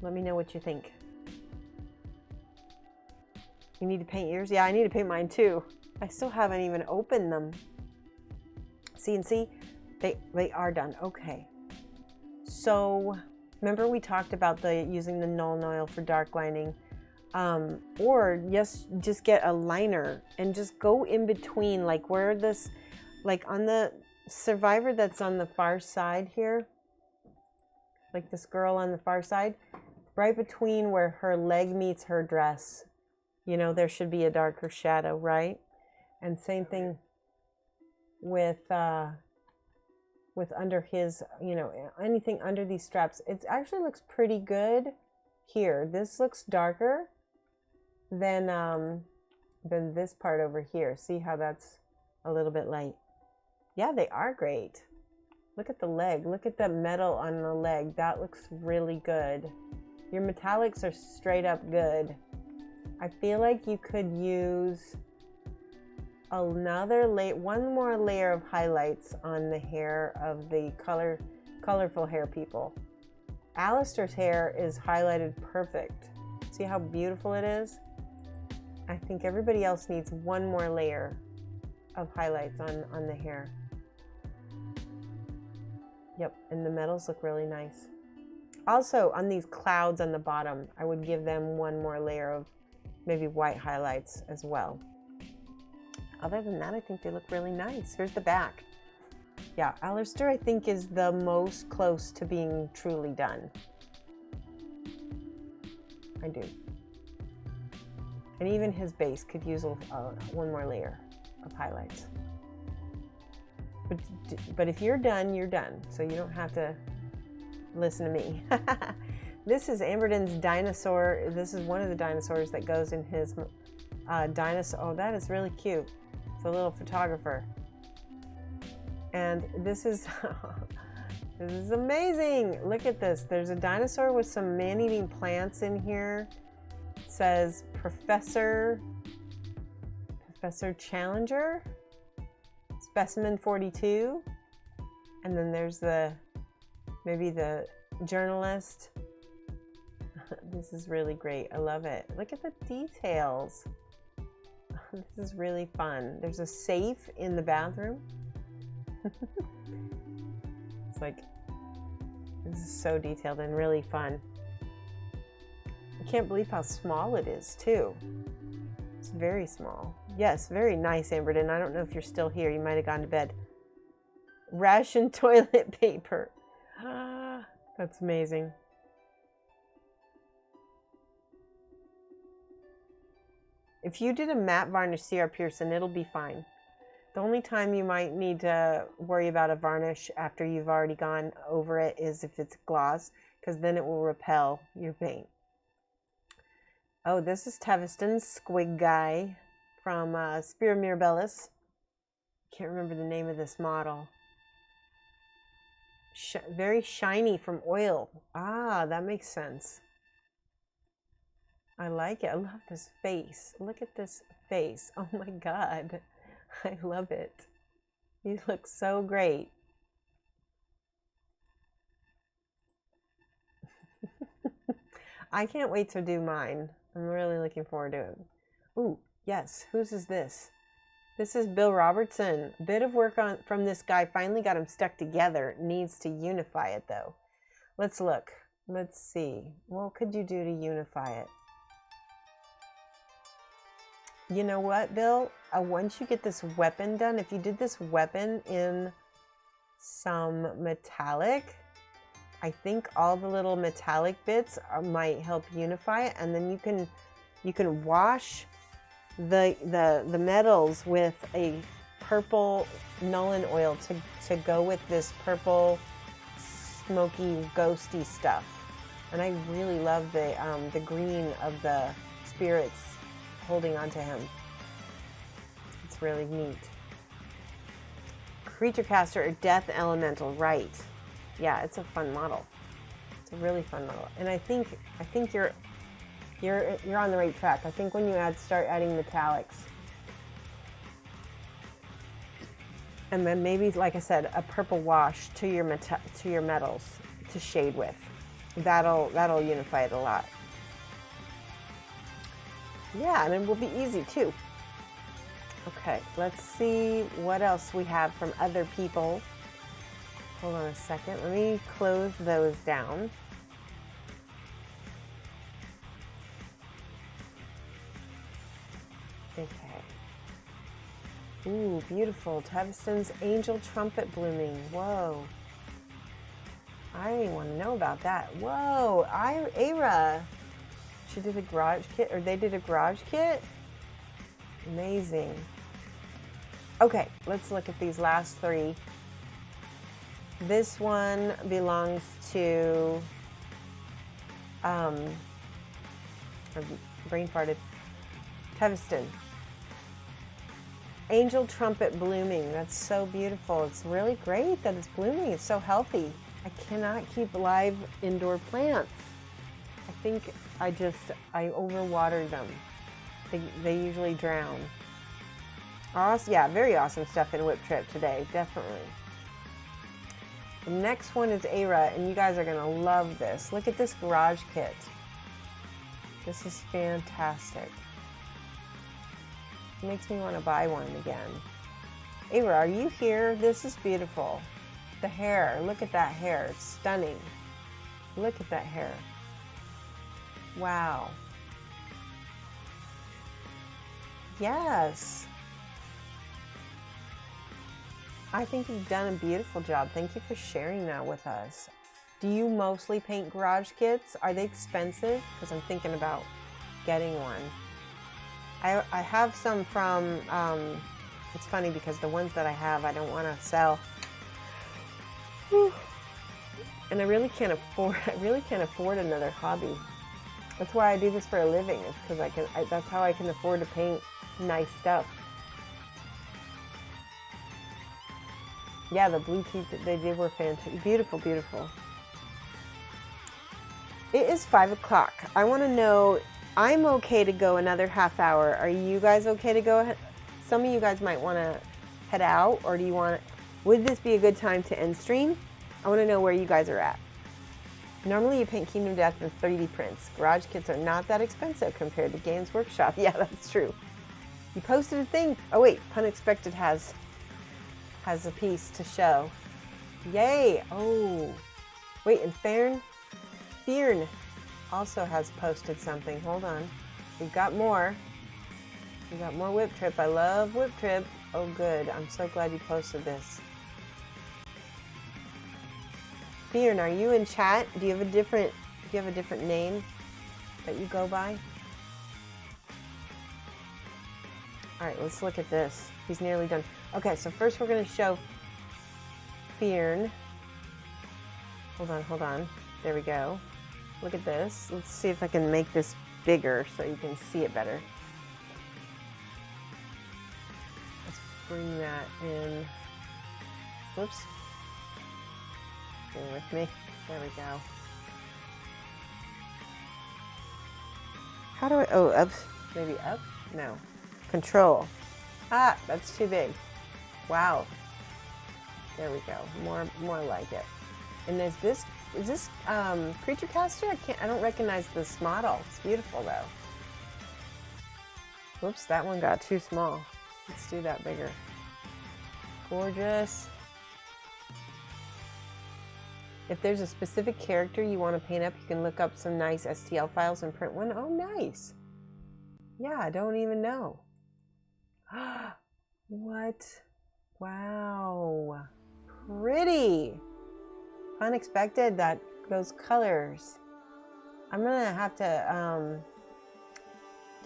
Let me know what you think. You need to paint yours? Yeah, I need to paint mine too. I still haven't even opened them. CNC, they are done. Okay. So remember we talked about using the Nuln Oil for dark lining. Or just get a liner and just go in between, like where this, like on the survivor that's on the far side here, like this girl on the far side, right between where her leg meets her dress, you know, there should be a darker shadow, right? And same thing with under his, you know, anything under these straps. It actually looks pretty good here. This looks darker than this part over here. See how that's a little bit light? Yeah, they are great. Look at the leg. Look at the metal on the leg. That looks really good. Your metallics are straight up good. I feel like you could use another layer, one more layer of highlights on the hair of the colorful hair people. Alistair's hair is highlighted perfect. See how beautiful it is? I think everybody else needs one more layer of highlights on the hair. Yep, and the metals look really nice. Also, on these clouds on the bottom, I would give them one more layer of maybe white highlights as well. Other than that, I think they look really nice. Here's the back. Yeah, Alistair, I think, is the most close to being truly done. I do. And even his base could use one more layer of highlights. But if you're done, you're done. So you don't have to listen to me. This is Amberden's dinosaur. This is one of the dinosaurs that goes in his dinosaur. Oh, that is really cute. It's a little photographer. And this is this is amazing. Look at this. There's a dinosaur with some man-eating plants in here. It says Professor Challenger, Specimen 42. And then there's maybe the journalist. This is really great. I love it. Look at the details. This is really fun. There's a safe in the bathroom. It's like, this is so detailed and really fun. I can't believe how small it is, too. It's very small. Yes, very nice, Amberden. I don't know if you're still here. You might have gone to bed. Ration toilet paper. That's amazing. If you did a matte varnish C.R. Pearson, it'll be fine. The only time you might need to worry about a varnish after you've already gone over it is if it's gloss, because then it will repel your paint. Oh, this is Teviston's squig guy from Spira Mirabilis. Can't remember the name of this model. Very shiny from oil. Ah, that makes sense. I like it. I love this face. Look at this face. Oh my God. I love it. You look so great. I can't wait to do mine. I'm really looking forward to it. Ooh, yes. Whose is this? This is Bill Robertson. A bit of work from this guy. Finally got him stuck together. Needs to unify it though. Let's look. Let's see. What could you do to unify it? You know what, Bill? Once you get this weapon done, if you did this weapon in some metallic, I think all the little metallic bits might help unify it, and then you can wash the metals with a purple Nuln oil to go with this purple smoky ghosty stuff. And I really love the green of the spirits holding onto him. It's really neat. Creature caster or death elemental, right? Yeah, it's a fun model. It's a really fun model, and I think you're on the right track. I think when you start adding metallics, and then maybe, like I said, a purple wash to your metals to shade with, that'll unify it a lot. Yeah, and it will be easy too. Okay, let's see what else we have from other people. Hold on a second. Let me close those down. Okay. Ooh, beautiful. Tevson's Angel Trumpet blooming. Whoa. I didn't even want to know about that. Whoa, Ara. She did a garage kit, or they did a garage kit? Amazing. Okay, let's look at these last three. This one belongs to, brain farted, Tevston. Angel Trumpet blooming. That's so beautiful. It's really great that it's blooming. It's so healthy. I cannot keep live indoor plants. I think I overwatered them. They usually drown. Awesome, yeah, very awesome stuff in Whip Trip today, definitely. The next one is Ara, and you guys are gonna love this. Look at this garage kit. This is fantastic. It makes me want to buy one again. Ara, are you here? This is beautiful. The hair, look at that hair, it's stunning. Look at that hair. Wow. Yes. I think you've done a beautiful job. Thank you for sharing that with us. Do you mostly paint garage kits? Are they expensive? Because I'm thinking about getting one. I have some from, it's funny because the ones that I have, I don't want to sell. Whew. And I really can't afford another hobby. That's why I do this for a living. It's because that's how I can afford to paint nice stuff. Yeah, the blue teeth that they did were fantastic. Beautiful, beautiful. It is 5 o'clock. I want to know, I'm okay to go another half hour. Are you guys okay to go? Some of you guys might want to head out, or do you want to, would this be a good time to end stream? I want to know where you guys are at. Normally you paint Kingdom Death with 3D prints. Garage kits are not that expensive compared to Games Workshop. Yeah, that's true. You posted a thing. Oh wait, Unexpected has a piece to show. Yay! Oh, wait, and Fern also has posted something. Hold on, we've got more. We got more Whip Trip. I love Whip Trip. Oh, good. I'm so glad you posted this. Fern, are you in chat? Do you have a different name that you go by? All right, let's look at this. He's nearly done. Okay, so first we're going to show Fern. Hold on. There we go. Look at this. Let's see if I can make this bigger so you can see it better. Let's bring that in. Whoops. Bear with me. There we go. How do I, oh, up, maybe up? No. Control. Ah, that's too big. Wow. There we go. More like it. And is this Creature Caster? I don't recognize this model. It's beautiful though. Whoops, that one got too small. Let's do that bigger. Gorgeous. If there's a specific character you want to paint up, you can look up some nice STL files and print one. Oh, nice. Yeah, I don't even know. What? Wow. Pretty. Unexpected, those colors. I'm gonna have to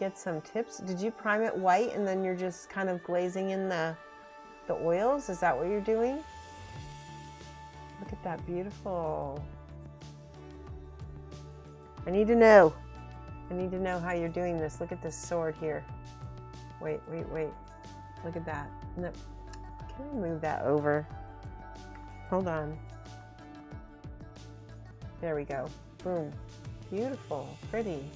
get some tips. Did you prime it white and then you're just kind of glazing in the oils? Is that what you're doing? Look at that, beautiful. I need to know how you're doing this. Look at this sword here. Wait. Look at that. No. Can I move that over? Hold on. There we go. Boom. Beautiful. Pretty.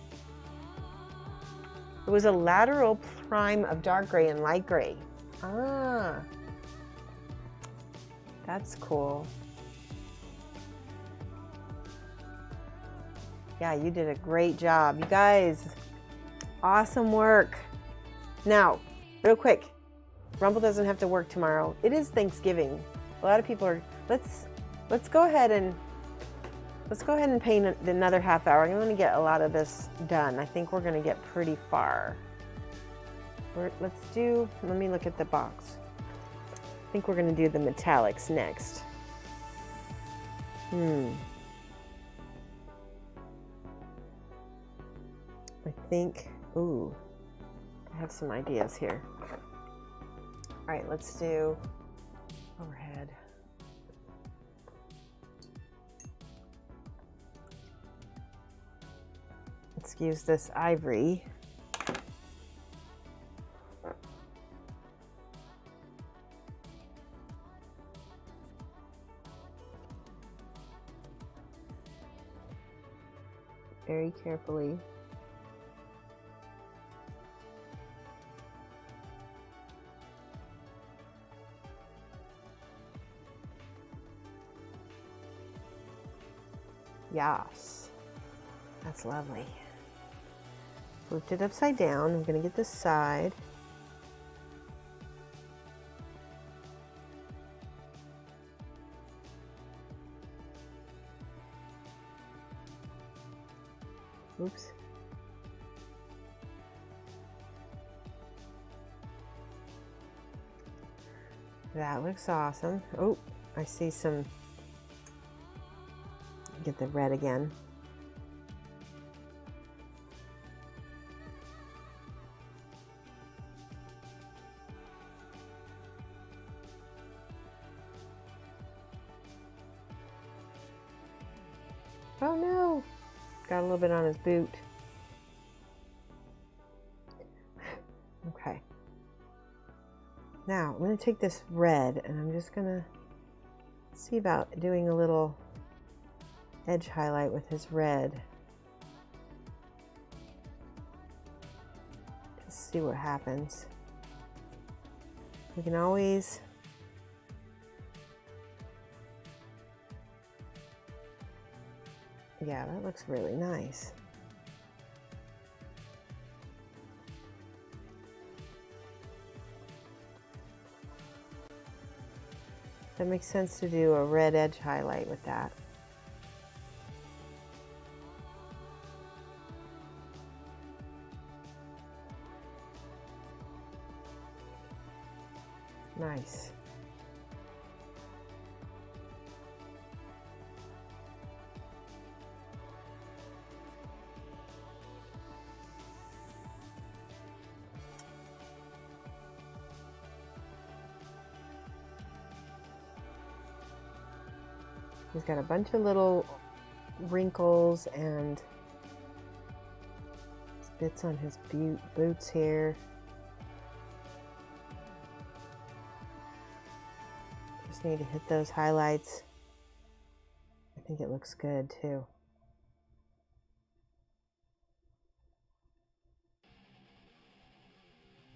It was a lateral prime of dark gray and light gray. Ah. That's cool. Yeah, you did a great job. You guys, awesome work. Now, real quick, Rumble doesn't have to work tomorrow. It is Thanksgiving. A lot of people are, let's go ahead and paint another half hour. I'm going to get a lot of this done. I think we're going to get pretty far. Let me look at the box. I think we're going to do the metallics next. I think, ooh, I have some ideas here. All right, let's do overhead. Let's use this ivory. Very carefully. Yes, that's lovely. Flipped it upside down. I'm going to get this side. Oops. That looks awesome. Oh, I see some. Get the red again. Oh no! Got a little bit on his boot. Okay. Now, I'm going to take this red and I'm just going to see about doing a little edge highlight with his red. Just see what happens. You can always yeah, that looks really nice. That makes sense to do a red edge highlight with that. Nice. He's got a bunch of little wrinkles and bits on his boots here. Just need to hit those highlights. I think it looks good too.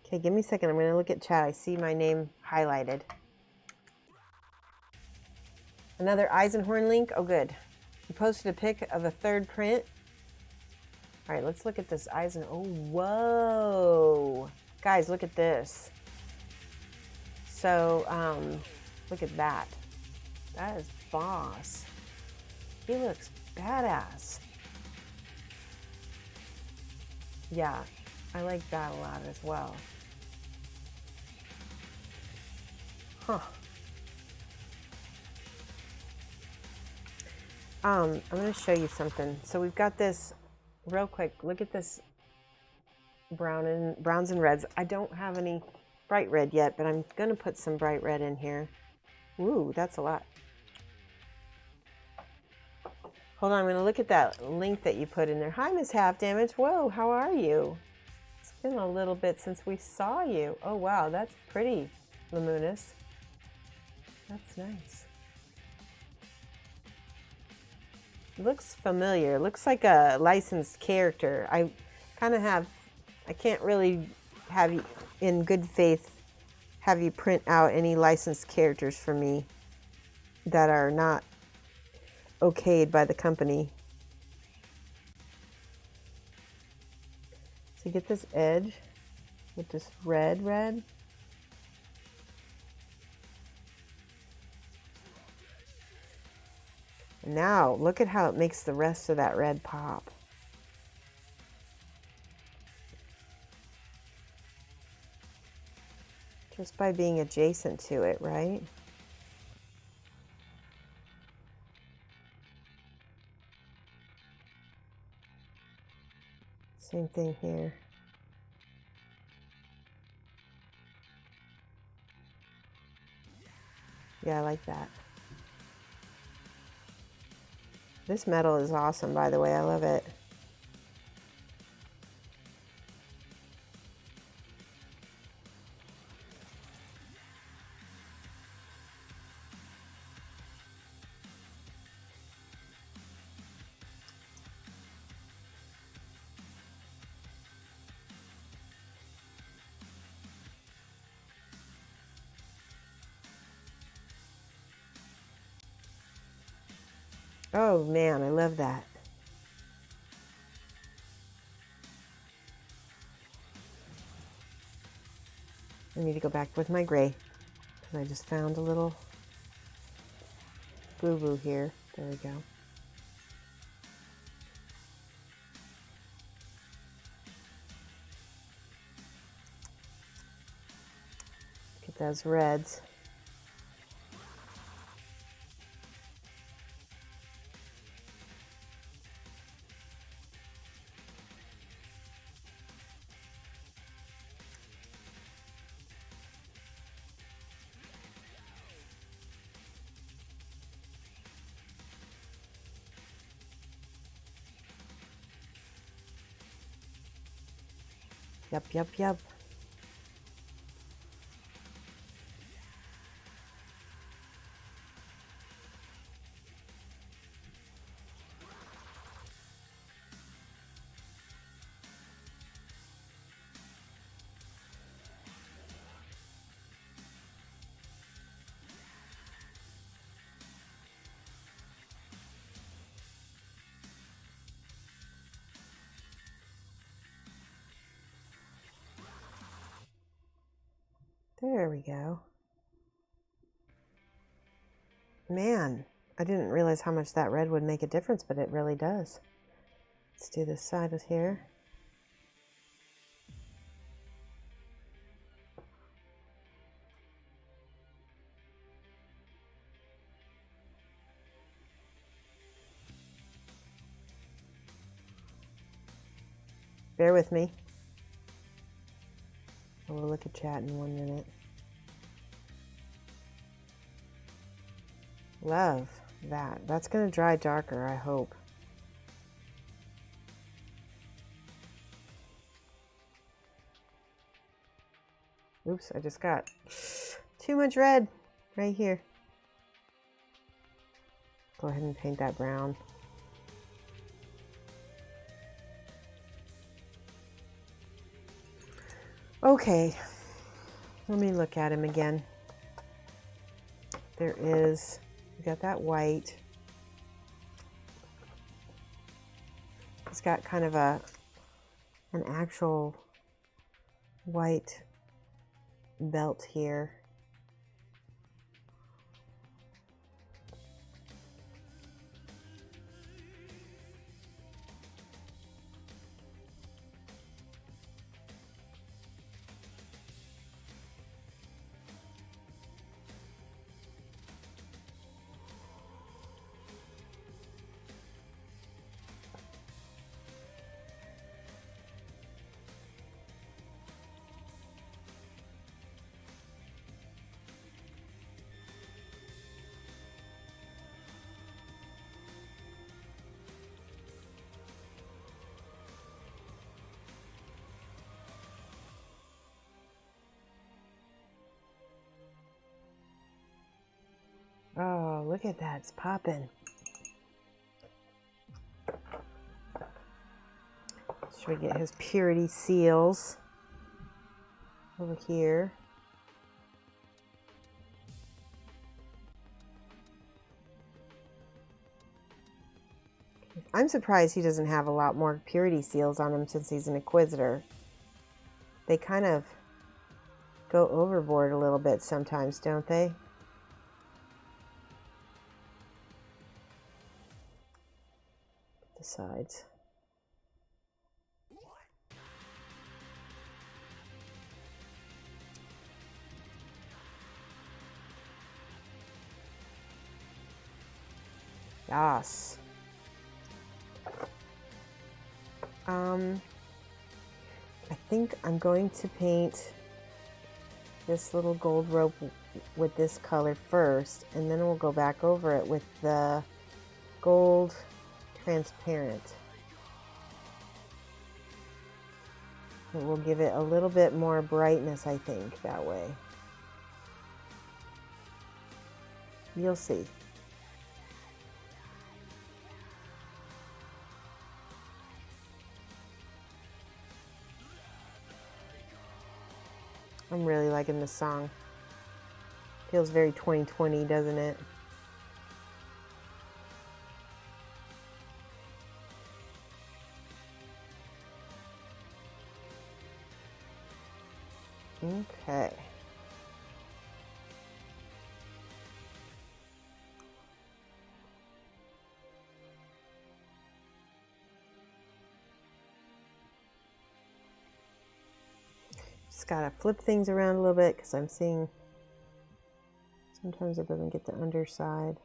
Okay, give me a second. I'm going to look at chat. I see my name highlighted. Another Eisenhorn link. Oh, good. You posted a pic of a third print. All right, let's look at this Eisen. Oh, whoa. Guys, look at this. So, look at that. That is boss. He looks badass. Yeah, I like that a lot as well. Huh. I'm going to show you something. So we've got this real quick. Look at this browns and reds. I don't have any bright red yet, but I'm going to put some bright red in here. Ooh, that's a lot. Hold on, I'm going to look at that link that you put in there. Hi, Miss Half Damage. Whoa, how are you? It's been a little bit since we saw you. Oh, wow, that's pretty, Lamunis. That's nice. Looks familiar. Looks like a licensed character. I can't really have you, in good faith, have you print out any licensed characters for me that are not okayed by the company. So get this edge with this red. Now, look at how it makes the rest of that red pop. Just by being adjacent to it, right? Same thing here. Yeah, I like that. This metal is awesome, by the way. I love it. Oh man, I love that. I need to go back with my gray because I just found a little boo-boo here. There we go. Get those reds. Yep. There we go. Man, I didn't realize how much that red would make a difference, but it really does. Let's do this side of here. Bear with me. We'll look at chat in 1 minute. Love that. That's going to dry darker, I hope. Oops, I just got too much red right here. Go ahead and paint that brown. Okay, let me look at him again. There is, we got that white. It's got kind of an actual white belt here. Oh, look at that, it's popping. Should we get his purity seals over here? I'm surprised he doesn't have a lot more purity seals on him since he's an Inquisitor. They kind of go overboard a little bit sometimes, don't they? The sides. Yes. I think I'm going to paint this little gold rope with this color first, and then we'll go back over it with the gold transparent. It will give it a little bit more brightness, I think, that way. You'll see. I'm really liking this song. Feels very 2020, doesn't it? Okay. Just gotta flip things around a little bit because I'm seeing sometimes it doesn't get the underside.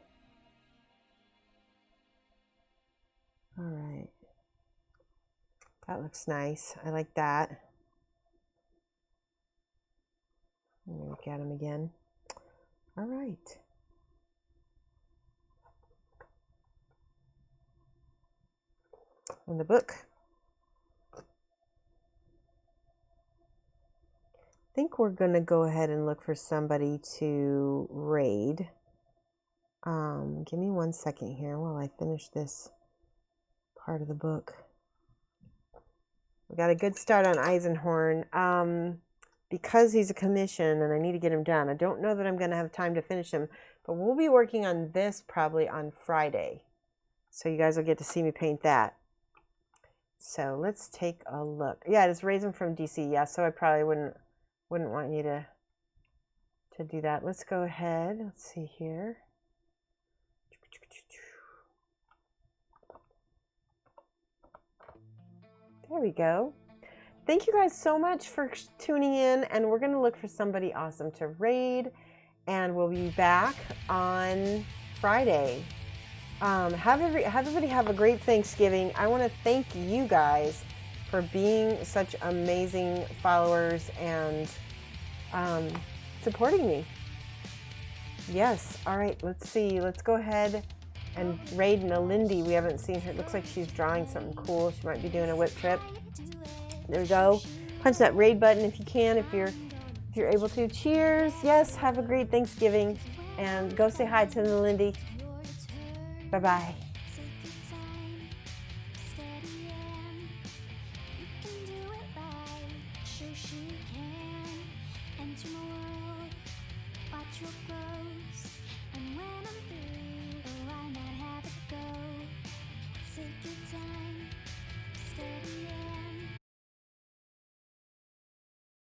All right. That looks nice. I like that. Let me look at them again. All right. And the book. I think we're going to go ahead and look for somebody to raid. Give me 1 second here while I finish this part of the book. We got a good start on Eisenhorn. Because he's a commission and I need to get him done. I don't know that I'm going to have time to finish him, but we'll be working on this probably on Friday. So you guys will get to see me paint that. So let's take a look. Yeah, it's Raisin from DC. Yeah, so I probably wouldn't want you to do that. Let's go ahead. Let's see here. There we go. Thank you guys so much for tuning in, and we're going to look for somebody awesome to raid, and we'll be back on Friday. Have everybody have a great Thanksgiving. I want to thank you guys for being such amazing followers and supporting me. Yes. All right. Let's see. Let's go ahead and raid Melindy. We haven't seen her. It looks like she's drawing something cool. She might be doing a whip trip. There we go. Punch that raid button if you can, if you're able to. Cheers. Yes. Have a great Thanksgiving, and go say hi to Melindy. Bye-bye. Shoshie can enter my world, watch what grows, and when I'm through, why not have it go? Take your time, steady hand.